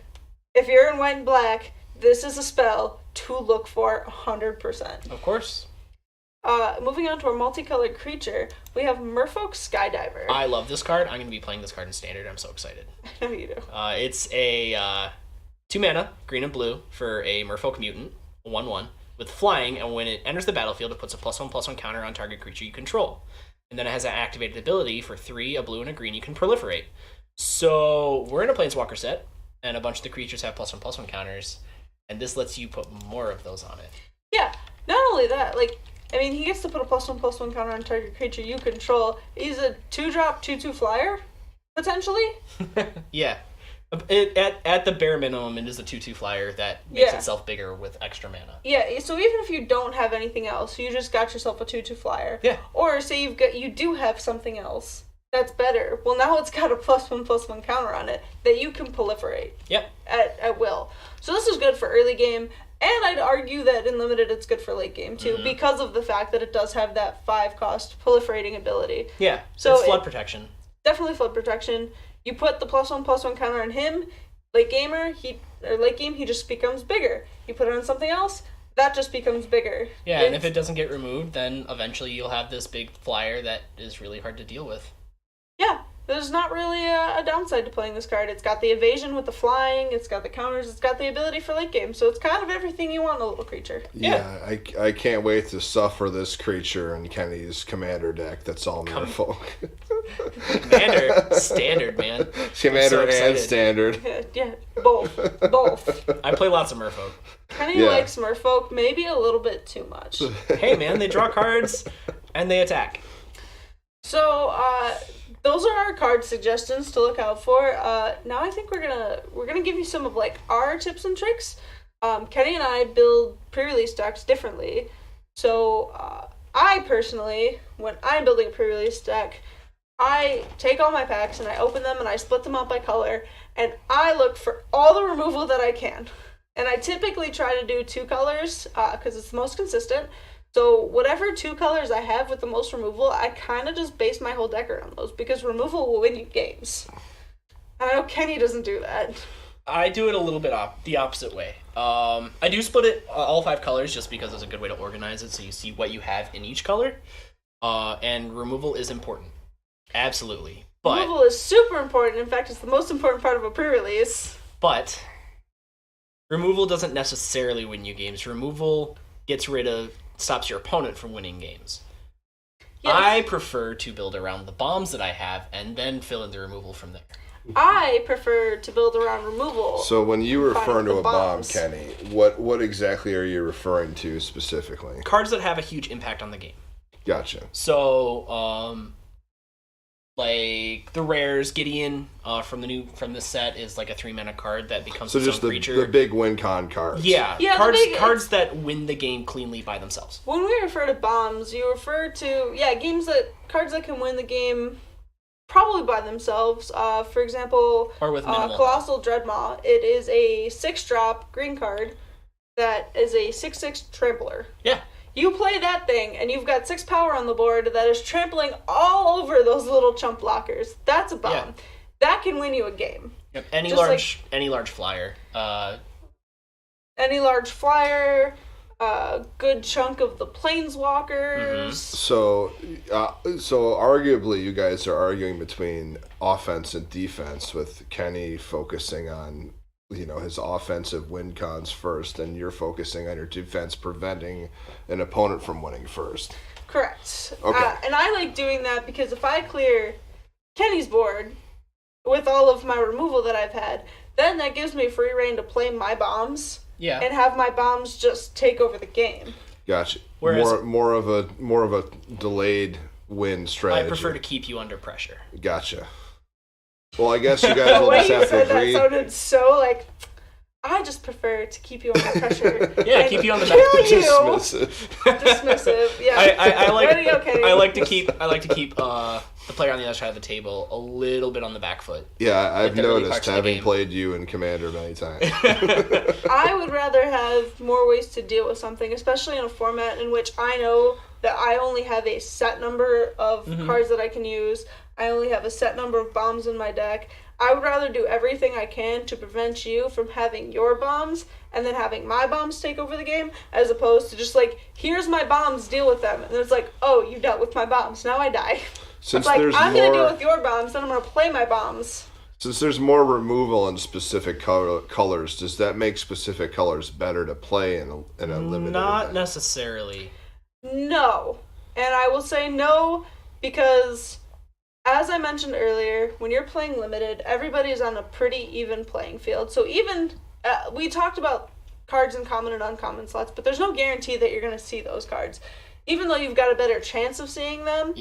if you're in white and black, this is a spell to look for 100%. Of course. Moving on to our multicolored creature, we have Merfolk Skydiver. I love this card. I'm going to be playing this card in Standard. I'm so excited. I know you do. It's a 2 mana, green and blue, for a Merfolk Mutant, a 1/1, with flying, and when it enters the battlefield, it puts a +1/+1 counter on target creature you control. And then it has an activated ability for 3, a blue and a green, you can proliferate. So we're in a Planeswalker set, and a bunch of the creatures have +1/+1 counters, and this lets you put more of those on it. Yeah, not only that, he gets to put a +1/+1 counter on target creature you control. He's a 2-drop, 2/2 flyer, potentially. Yeah. At the bare minimum, it is a 2/2 flyer that makes Yeah. itself bigger with extra mana. Yeah, so even if you don't have anything else, you just got yourself a 2/2 flyer. Yeah. Or say you do have something else, that's better. Well, now it's got a +1/+1 counter on it that you can proliferate. Yep. At will. So this is good for early game, and I'd argue that in limited it's good for late game too, because of the fact that it does have that 5-cost proliferating ability. Yeah. So it's flood protection. Definitely flood protection. You put the +1/+1 counter on him, late game, he just becomes bigger. You put it on something else, that just becomes bigger. Yeah, and if it doesn't get removed, then eventually you'll have this big flyer that is really hard to deal with. Yeah, there's not really a downside to playing this card. It's got the evasion with the flying, it's got the counters, it's got the ability for late game, so it's kind of everything you want in a little creature. Yeah, I can't wait to suffer this creature in Kenny's commander deck that's all merfolk. Commander, standard, man. Commander and standard. Yeah, both. I play lots of merfolk. Kenny likes merfolk maybe a little bit too much. Hey man, they draw cards and they attack. So, those are our card suggestions to look out for. Now I think we're gonna give you some of like our tips and tricks. Kenny and I build pre-release decks differently. So I personally, when I'm building a pre-release deck, I take all my packs and I open them and I split them up by color, and I look for all the removal that I can. And I typically try to do 2 colors because it's the most consistent. So whatever 2 colors I have with the most removal, I kind of just base my whole deck around those, because removal will win you games. I know Kenny doesn't do that. I do it a little bit the opposite way. I do split it all 5 colors just because it's a good way to organize it, so you see what you have in each color. And removal is important. Absolutely. But removal is super important. In fact, it's the most important part of a pre-release. But removal doesn't necessarily win you games. Removal stops your opponent from winning games. Yes. I prefer to build around the bombs that I have and then fill in the removal from there. I prefer to build around removal. So when you refer to a bomb, Kenny, what exactly are you referring to specifically? Cards that have a huge impact on the game. Gotcha. So, like the rares, Gideon from this set is like a 3-mana card that becomes its own creature. So just the big win con cards. Yeah, cards that win the game cleanly by themselves. When we refer to bombs, you refer to cards that can win the game probably by themselves. For example, or with Colossal Dreadmaw. It is a 6-drop green card that is a 6/6 trampler. Yeah. You play that thing, and you've got 6 power on the board that is trampling all over those little chump blockers. That's a bomb. Yeah. That can win you a game. Yep. Any large flyer. Any large flyer. A good chunk of the planeswalkers. Mm-hmm. So arguably, you guys are arguing between offense and defense, with Kenny focusing on his offensive win cons first, and you're focusing on your defense, preventing an opponent from winning first. Correct. Okay. And I like doing that because if I clear Kenny's board with all of my removal that I've had, then that gives me free reign to play my bombs. Yeah. And have my bombs just take over the game. Gotcha. Whereas, more of a delayed win strategy. I prefer to keep you under pressure. Gotcha. Well, I guess you guys will just have to agree. That sounded so like, I just prefer to keep you under pressure. Yeah, keep you on the back. Dismissive. Yeah. I like to keep the player on the other side of the table a little bit on the back foot. Yeah, I've noticed, having played you in Commander many times. I would rather have more ways to deal with something, especially in a format in which I know that I only have a set number of cards that I can use. I only have a set number of bombs in my deck. I would rather do everything I can to prevent you from having your bombs and then having my bombs take over the game, as opposed to just like, here's my bombs, deal with them. And then it's like, oh, you dealt with my bombs, now I die. Since it's like, I'm going to deal with your bombs, then I'm going to play my bombs. Since there's more removal in specific colors, does that make specific colors better to play in a limited Not event? Necessarily. No. And I will say no, because as I mentioned earlier, when you're playing limited, everybody's on a pretty even playing field. So even, we talked about cards in common and uncommon slots, but there's no guarantee that you're going to see those cards. Even though you've got a better chance of seeing them,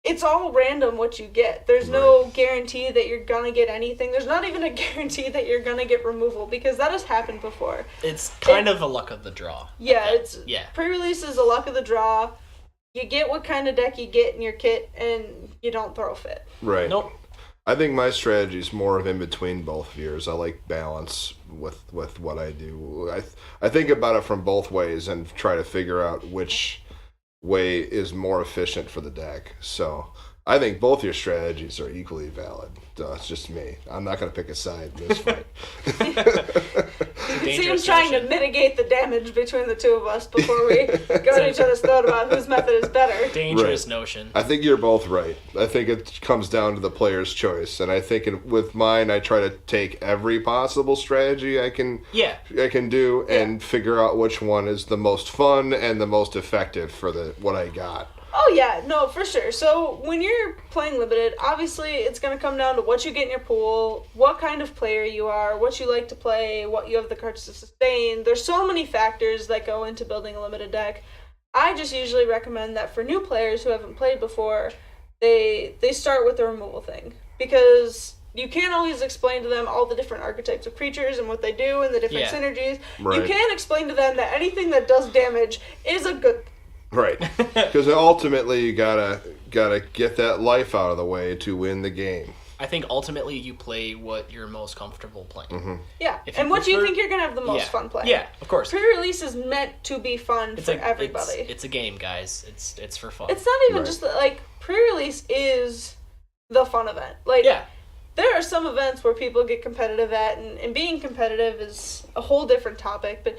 it's all random what you get. There's no guarantee that you're going to get anything. There's not even a guarantee that you're going to get removal, because that has happened before. It's kind of a luck of the draw. Yeah, pre-release is a luck of the draw. you get what kind of deck you get in your kit, and you don't throw a fit. Right. Nope. I think my strategy is more of in between both of yours. I like balance with what I do. I think about it from both ways and try to figure out which way is more efficient for the deck. So I think both your strategies are equally valid. It's just me. I'm not going to pick a side in this fight. You can see him trying to mitigate the damage between the two of us before we go to each other's throat about whose method is better. Dangerous notion. I think you're both right. I think it comes down to the player's choice, and I think with mine, I try to take every possible strategy I can do and figure out which one is the most fun and the most effective for what I got. Oh yeah, no, for sure. So when you're playing limited, obviously it's going to come down to what you get in your pool, what kind of player you are, what you like to play, what you have the cards to sustain. There's so many factors that go into building a limited deck. I just usually recommend that for new players who haven't played before, they start with the removal thing, because you can't always explain to them all the different archetypes of creatures and what they do and the different synergies. Right. You can't explain to them that anything that does damage is a good thing. Right, because ultimately you gotta get that life out of the way to win the game. I think ultimately you play what you're most comfortable playing. Mm-hmm. Yeah, and what do you think you're gonna have the most fun playing? Yeah, of course. Pre-release is meant to be fun for everybody. It's a game, guys. It's for fun. It's not even just like pre-release is the fun event. Like there are some events where people get competitive at, and being competitive is a whole different topic, but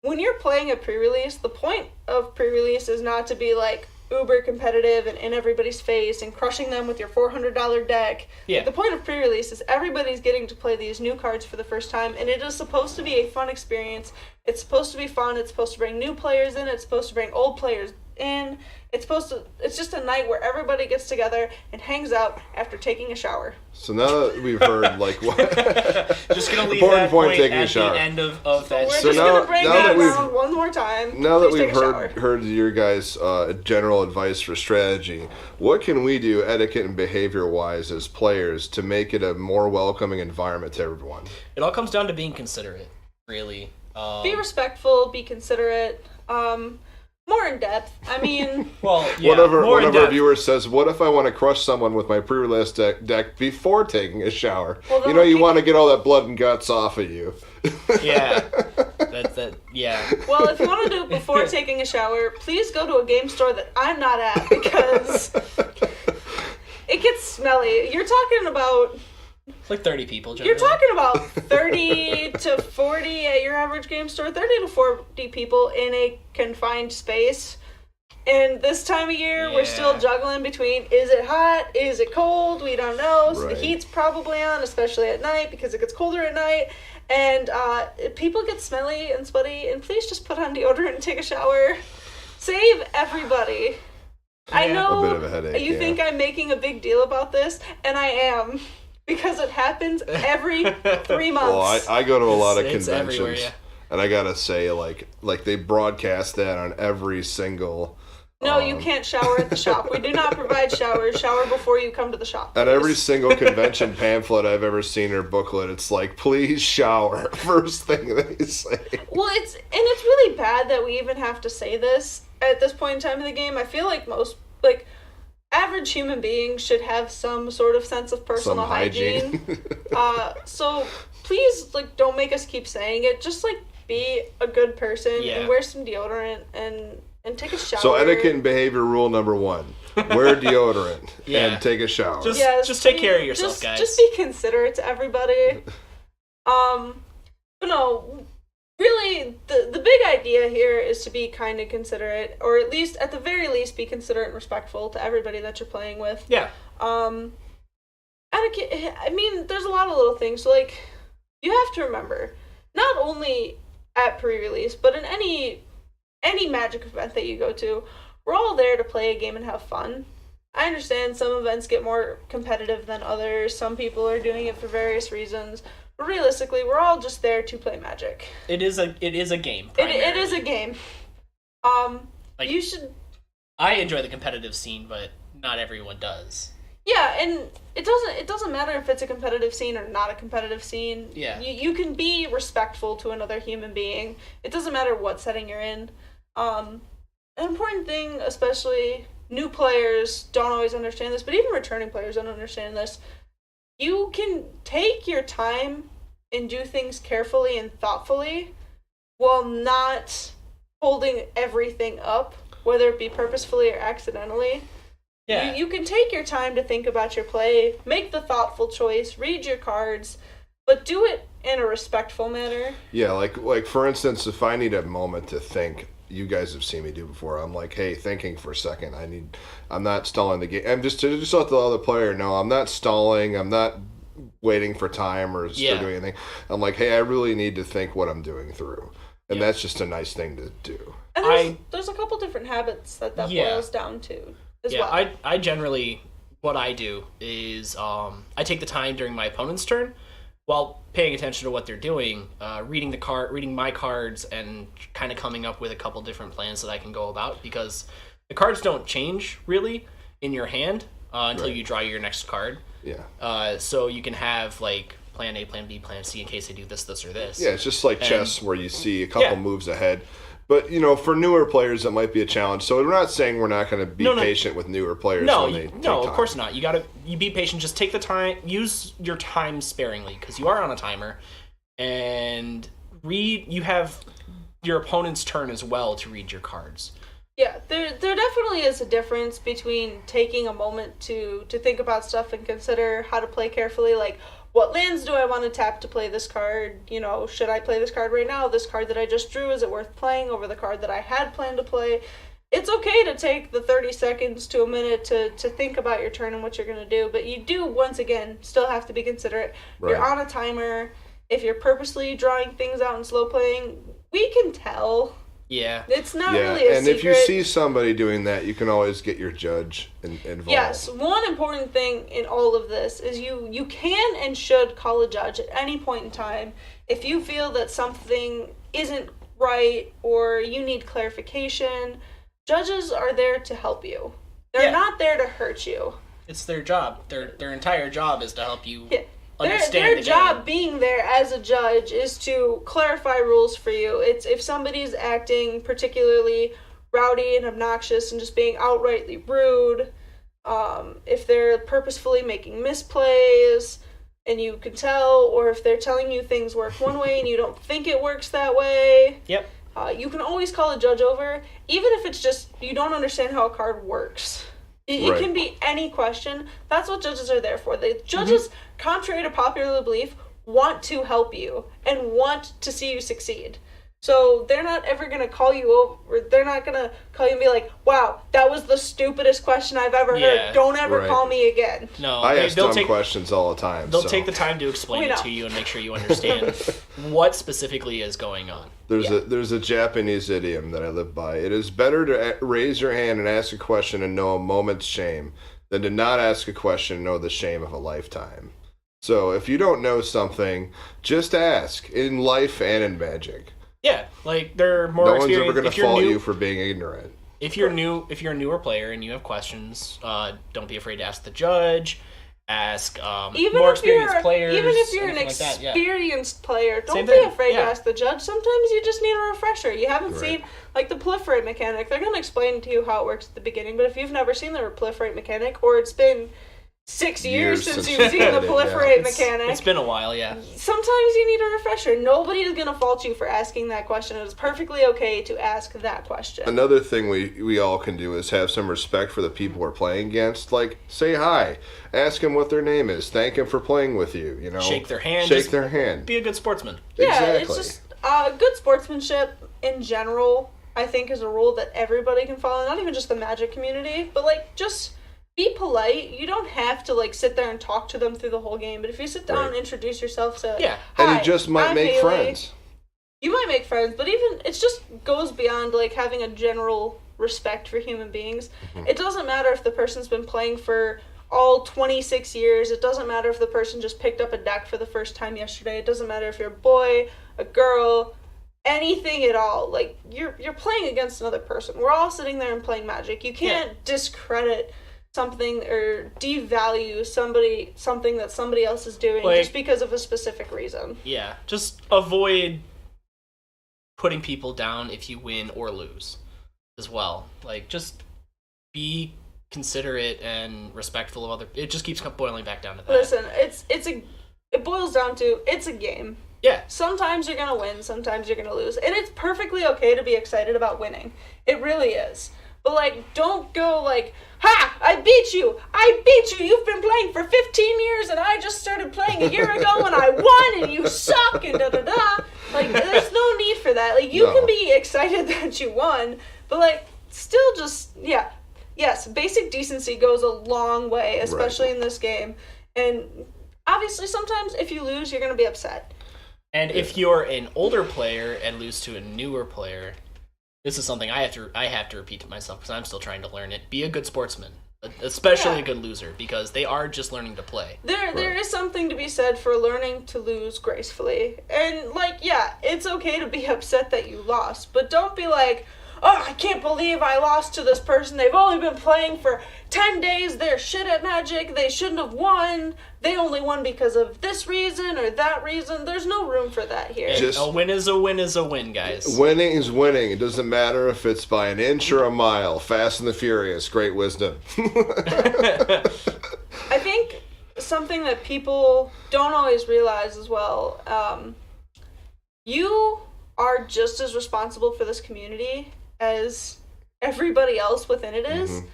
when you're playing a pre-release, the point of pre-release is not to be like uber competitive and in everybody's face and crushing them with your $400 deck. Yeah. The point of pre-release is everybody's getting to play these new cards for the first time, and it is supposed to be a fun experience. It's supposed to be fun. It's supposed to bring new players in. It's supposed to bring old players in. It's just a night where everybody gets together and hangs out after taking a shower. So now that we've heard like what just gonna leave important that point point taking at a shower. the end of that. We're So just now- gonna break now that that we've- down one more time. Now that Please we've take a shower. heard your guys' general advice for strategy, what can we do etiquette and behavior wise as players to make it a more welcoming environment to everyone? It all comes down to being considerate, really. Be respectful, be considerate, more in depth. I mean, Well, One of more in our depth. viewers says, "What if I want to crush someone with my pre-release deck before taking a shower? Well, you know, you want to get all that blood and guts off of you." Yeah, that. Yeah. well, if you want to do it before taking a shower, please go to a game store that I'm not at, because it gets smelly. You're talking about It's like 30 people. Generally. You're talking about 30 to 40 at your average game store, 30 to 40 people in a confined space. And this time of year, we're still juggling between, is it hot? Is it cold? We don't know. So Right. the heat's probably on, especially at night, because it gets colder at night. And people get smelly and sweaty, and please just put on deodorant and take a shower. Save everybody. I know A bit of a headache, you think I'm making a big deal about this, and I am. Because it happens every 3 months. Well, I go to a lot of It's conventions, everywhere, and I gotta say, like they broadcast that on every single. No, you can't shower at the shop. We do not provide showers. Shower before you come to the shop. At every please. single convention pamphlet I've ever seen or booklet, it's like, please shower. First thing they say. Well, it's really bad that we even have to say this at this point in time in the game. I feel like most average human beings should have some sort of sense of personal Some hygiene. So please, don't make us keep saying it. Just be a good person and wear some deodorant and take a shower. So etiquette and behavior rule number 1: wear deodorant and take a shower. Just take care of yourself, guys. Just be considerate to everybody. But no, really, the big idea here is to be kind and considerate, or at least, at the very least, be considerate and respectful to everybody that you're playing with. Yeah. Etiquette, I mean, there's a lot of little things. So, you have to remember, not only at pre-release, but in any Magic event that you go to, we're all there to play a game and have fun. I understand some events get more competitive than others. Some people are doing it for various reasons. But realistically, we're all just there to play Magic. It is a game. It is a game. You should. I enjoy the competitive scene, but not everyone does. Yeah, and it doesn't matter if it's a competitive scene or not a competitive scene. Yeah. You can be respectful to another human being. It doesn't matter what setting you're in. an important thing, especially new players don't always understand this, but even returning players don't understand this. You can take your time and do things carefully and thoughtfully while not holding everything up, whether it be purposefully or accidentally. Yeah. You can take your time to think about your play, make the thoughtful choice, read your cards, but do it in a respectful manner. Yeah, like for instance, if I need a moment to think, you guys have seen me do before. I'm like, hey, thinking for a second. I'm not stalling the game. I'm just let the other player know I'm not stalling. I'm not waiting for time or still doing anything. I'm like, hey, I really need to think what I'm doing through, and that's just a nice thing to do. And there's a couple different habits that boils down to as well. I generally, what I do is I take the time during my opponent's turn while paying attention to what they're doing, reading my cards, and kind of coming up with a couple different plans that I can go about, because the cards don't change really in your hand until you draw your next card. Yeah. So you can have like plan A, plan B, plan C in case they do this, this, or this. Yeah, it's just like chess where you see a couple moves ahead. But, for newer players, it might be a challenge. So we're not saying we're not going to be patient with newer players. No, of course not. You be patient. Just take the time. Use your time sparingly, because you are on a timer. And you have your opponent's turn as well to read your cards. Yeah, there definitely is a difference between taking a moment to think about stuff and consider how to play carefully, like, what lands do I want to tap to play this card? Should I play this card right now? This card that I just drew, is it worth playing over the card that I had planned to play? It's okay to take the 30 seconds to a minute to think about your turn and what you're going to do, but you do, once again, still have to be considerate. Right. You're on a timer. If you're purposely drawing things out and slow playing, we can tell. Yeah. It's not really a and secret. If you see somebody doing that, you can always get your judge involved. Yes, one important thing in all of this is you can and should call a judge at any point in time if you feel that something isn't right or you need clarification. Judges are there to help you. They're not there to hurt you. It's their job. Their entire job is to help you. Yeah. Their job being there as a judge is to clarify rules for you. It's if somebody's acting particularly rowdy and obnoxious and just being outrightly rude, if they're purposefully making misplays and you can tell, or if they're telling you things work one way and you don't think it works that way. Yep. You can always call a judge over, even if it's just you don't understand how a card works. It can be any question. That's what judges are there for. The judges, contrary to popular belief, want to help you and want to see you succeed. So they're not ever going to call you over. They're not going to call you and be like, wow, that was the stupidest question I've ever heard. Don't ever call me again. No, I ask dumb questions all the time. They'll take the time to explain it to you and make sure you understand what specifically is going on. There's a Japanese idiom that I live by. It is better to raise your hand and ask a question and know a moment's shame than to not ask a question and know the shame of a lifetime. So if you don't know something, just ask, in life and in Magic. Yeah, like they're more experienced. No one's ever going to fault you for being ignorant. If you're a newer player and you have questions, don't be afraid to ask the judge. Ask more experienced players. Even if you're an experienced player, don't be afraid to ask the judge. Sometimes you just need a refresher. You haven't seen, like, the proliferate mechanic. They're going to explain to you how it works at the beginning, but if you've never seen the proliferate mechanic, or it's been 6 years since you've seen the proliferate mechanic. It's been a while, yeah. Sometimes you need a refresher. Nobody is going to fault you for asking that question. It's perfectly okay to ask that question. Another thing we all can do is have some respect for the people we're playing against. Like, say hi. Ask them what their name is. Thank them for playing with you. Shake their hand. Shake their hand. Be a good sportsman. Yeah, exactly. It's just good sportsmanship in general, I think, is a rule that everybody can follow. Not even just the Magic community, but, like, just be polite. You don't have to, like, sit there and talk to them through the whole game, but if you sit down and introduce yourself, say, hi, and you just might make friends. You might make friends, but even it just goes beyond, like, having a general respect for human beings. It doesn't matter if the person's been playing for all 26 years. It doesn't matter if the person just picked up a deck for the first time yesterday. It doesn't matter if you're a boy, a girl, anything at all. Like, you're playing against another person. We're all sitting there and playing Magic. You can't discredit something or devalue something that somebody else is doing just because of a specific reason. Yeah, just avoid putting people down if you win or lose. as well. Like, just be considerate and respectful of other. It just keeps boiling back down to that. Listen, it boils down to it's a game. Yeah. Sometimes you're gonna win, sometimes you're gonna lose, and it's perfectly okay to be excited about winning. It really is. But like, don't go like, "Ha! I beat you! I beat you! You've been playing for 15 years, and I just started playing a year ago, and I won, and you suck!" and da da da. Like, there's no need for that. Like, you can be excited that you won, but like, still just yes, basic decency goes a long way, especially in this game. And obviously, sometimes if you lose, you're gonna be upset. And if you're an older player and lose to a newer player, this is something I have to repeat to myself because I'm still trying to learn it. Be a good sportsman, especially a good loser, because they are just learning to play. There is something to be said for learning to lose gracefully. And like, yeah, it's okay to be upset that you lost, but don't be like, "Oh, I can't believe I lost to this person. They've only been playing for 10 days. They're shit at Magic. They shouldn't have won. They only won because of this reason or that reason." There's no room for that here. A win is a win is a win, guys. Winning is winning. It doesn't matter if it's by an inch or a mile. Fast and the Furious. Great wisdom. I think something that people don't always realize as well, you are just as responsible for this community as everybody else within it is. Mm-hmm.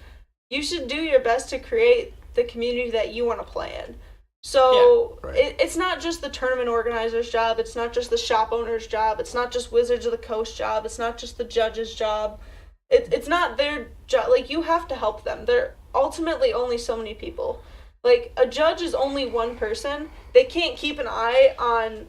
You should do your best to create the community that you want to play in. So it's not just the tournament organizer's job. It's not just the shop owner's job. It's not just Wizards of the Coast job. It's not just the judge's job. It's not their job. Like, you have to help them. They're ultimately only so many people. Like, a judge is only one person. They can't keep an eye on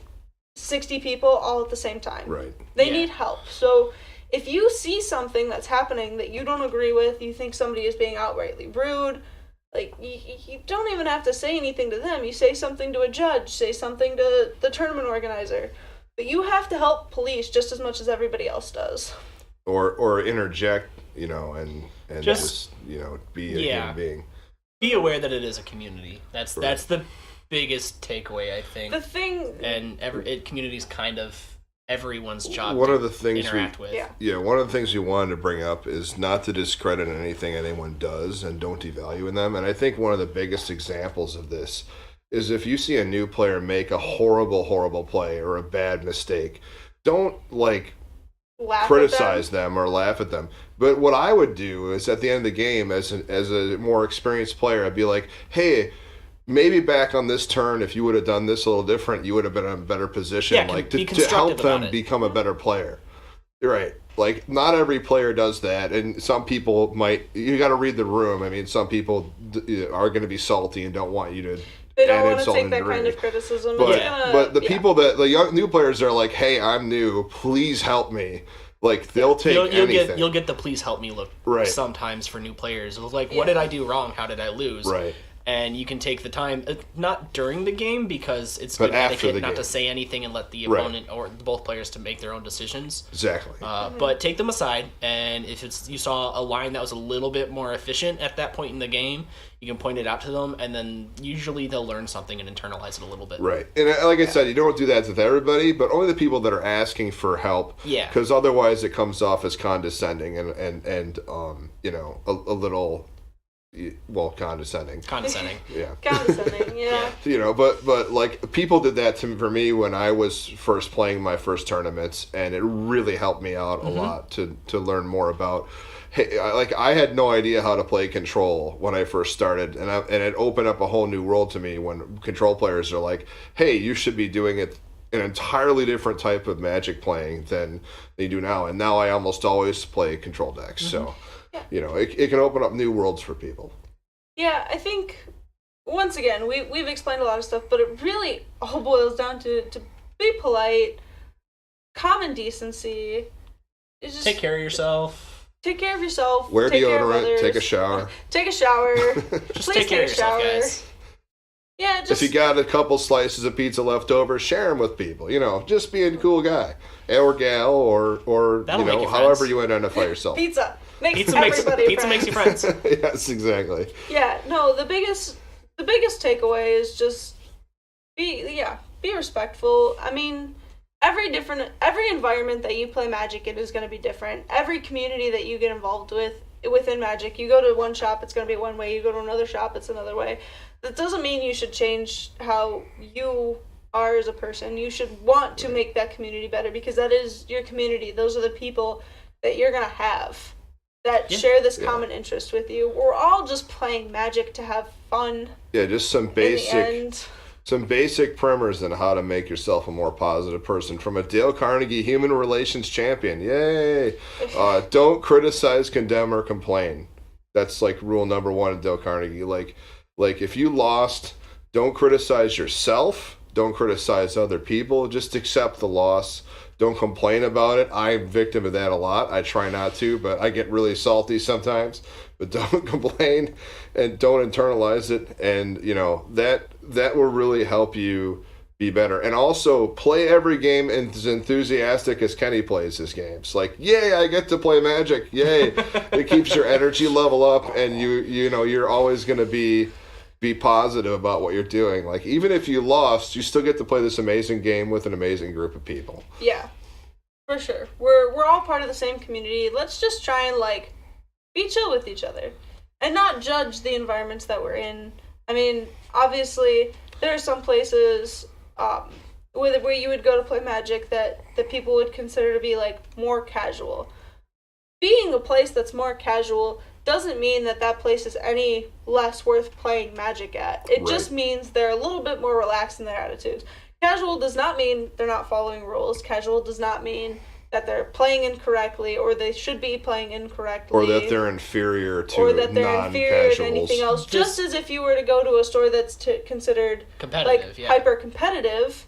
60 people all at the same time. Right. They need help. So if you see something that's happening that you don't agree with, you think somebody is being outrightly rude, like, you don't even have to say anything to them. You say something to a judge, say something to the tournament organizer. But you have to help police just as much as everybody else does. Or interject, and just be a human being. Be aware that it is a community. That's the biggest takeaway, I think. The thing... And community's kind of everyone's job one to of the things interact with. One of the things we wanted to bring up is not to discredit anything anyone does and don't devalue in them. And I think one of the biggest examples of this is if you see a new player make a horrible play or a bad mistake, don't criticize them or laugh at them. But what I would do is at the end of the game, as a more experienced player, I'd be like, "Hey, maybe back on this turn, if you would have done this a little different, you would have been in a better position." To help them become a better player. You're right. Like, not every player does that, and some people might. You got to read the room. I mean, some people are going to be salty and don't want you to. They don't want to take that kind of criticism. But the people the new players are like, "Hey, I'm new. Please help me." Like, they'll take anything. You'll get the "please help me" look sometimes for new players. It was like, what did I do wrong? How did I lose? Right. And you can take the time, not during the game, because it's good etiquette not to say anything and let the opponent or both players to make their own decisions. Exactly. But take them aside, and if you saw a line that was a little bit more efficient at that point in the game, you can point it out to them, and then usually they'll learn something and internalize it a little bit. Right. And like I said, you don't do that with everybody, but only the people that are asking for help. Yeah. Because otherwise it comes off as condescending and a little... Well, condescending. Yeah. Condescending, yeah. But like, people did that for me when I was first playing my first tournaments, and it really helped me out a lot to learn more about. Hey, I had no idea how to play Control when I first started, and it opened up a whole new world to me when Control players are like, "Hey, you should be doing it an entirely different type of Magic playing than they do now." And now I almost always play Control decks, so. Yeah. It can open up new worlds for people. Yeah, I think, once again, we've explained a lot of stuff, but it really all boils down to be polite, common decency. Just take care of yourself. Take care of yourself. Wear take deodorant. Take a shower. Take a shower. Just take care of yourself, guys. Yeah, if you got a couple slices of pizza left over, share them with people. Just be a cool guy or gal or however you identify yourself. Pizza makes you friends. Yes, exactly. Yeah, no, the biggest takeaway is just be respectful. I mean, every environment that you play Magic in is going to be different. Every community that you get involved with within Magic, you go to one shop, it's going to be one way. You go to another shop, it's another way. That doesn't mean you should change how you are as a person. You should want to make that community better because that is your community. Those are the people that you're going to have that share this common interest with you. We're all just playing Magic to have fun. Yeah, just some basic primers on how to make yourself a more positive person from a Dale Carnegie human relations champion. Yay! Don't criticize, condemn, or complain. That's like rule number 1 of Dale Carnegie. Like if you lost, don't criticize yourself. Don't criticize other people. Just accept the loss. Don't complain about it. I'm a victim of that a lot. I try not to, but I get really salty sometimes. But don't complain and don't internalize it. And, that will really help you be better. And also play every game as enthusiastic as Kenny plays his games. Like, yay, I get to play Magic. Yay. It keeps your energy level up and you're always going to be positive about what you're doing. Like, even if you lost, you still get to play this amazing game with an amazing group of people. Yeah, for sure. We're all part of the same community. Let's just try and, be chill with each other and not judge the environments that we're in. I mean, obviously, there are some places where you would go to play Magic that people would consider to be, more casual. Being a place that's more casual doesn't mean that place is any less worth playing Magic at. It just means they're a little bit more relaxed in their attitudes. Casual does not mean they're not following rules. Casual does not mean that they're playing incorrectly or they should be playing incorrectly. Or that they're inferior to or that they're inferior to anything else. Just as if you were to go to a store that's considered hyper competitive,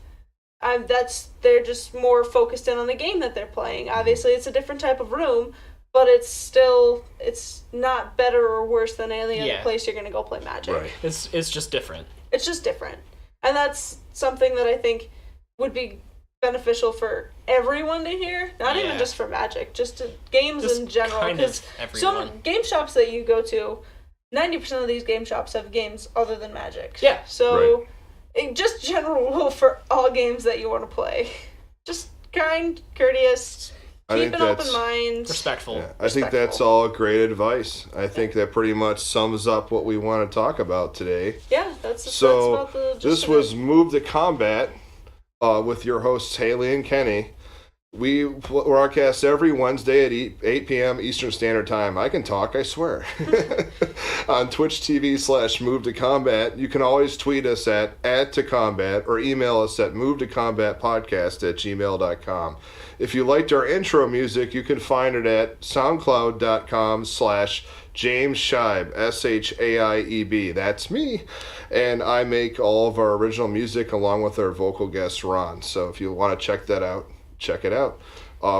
they're just more focused in on the game that they're playing. Obviously, it's a different type of room, but it's not better or worse than any other place you're going to go play Magic. Right. It's just different. It's just different. And that's something that I think would be beneficial for everyone to hear, not even just for Magic, just to games in general. Because some game shops that you go to, 90% of these game shops have games other than Magic. Yeah. So, just general rule for all games that you want to play. Just kind, courteous, keep an open mind. Respectful. Yeah, I think that's all great advice. I think that pretty much sums up what we want to talk about today. Yeah, that's about the gist this was Move to Combat with your hosts Haley and Kenny. We broadcast every Wednesday at 8 p.m. Eastern Standard Time. I can talk, I swear. On Twitch TV/Move to Combat. You can always tweet us at @tocombat or email us at movetocombatpodcast@gmail.com. If you liked our intro music, you can find it at soundcloud.com/James Scheib, Shaieb. That's me. And I make all of our original music along with our vocal guest, Ron. So if you want to check that out, check it out.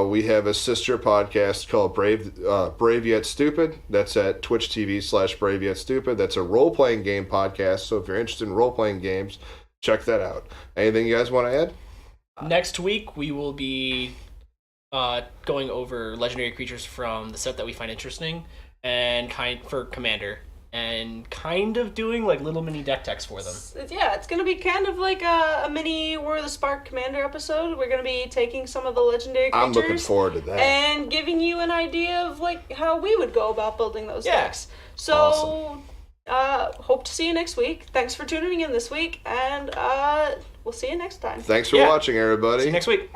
We have a sister podcast called Brave Yet Stupid. That's at Twitch TV/Brave Yet Stupid. That's a role-playing game podcast. So if you're interested in role-playing games, check that out. Anything you guys want to add? Next week, we will be going over legendary creatures from the set that we find interesting and for Commander. And kind of doing little mini deck techs for them. Yeah, it's going to be kind of like a mini War of the Spark Commander episode. We're going to be taking some of the legendary creatures. I'm looking forward to that. And giving you an idea of how we would go about building those decks. So, awesome. Hope to see you next week. Thanks for tuning in this week, and we'll see you next time. Thanks for watching, everybody. See you next week.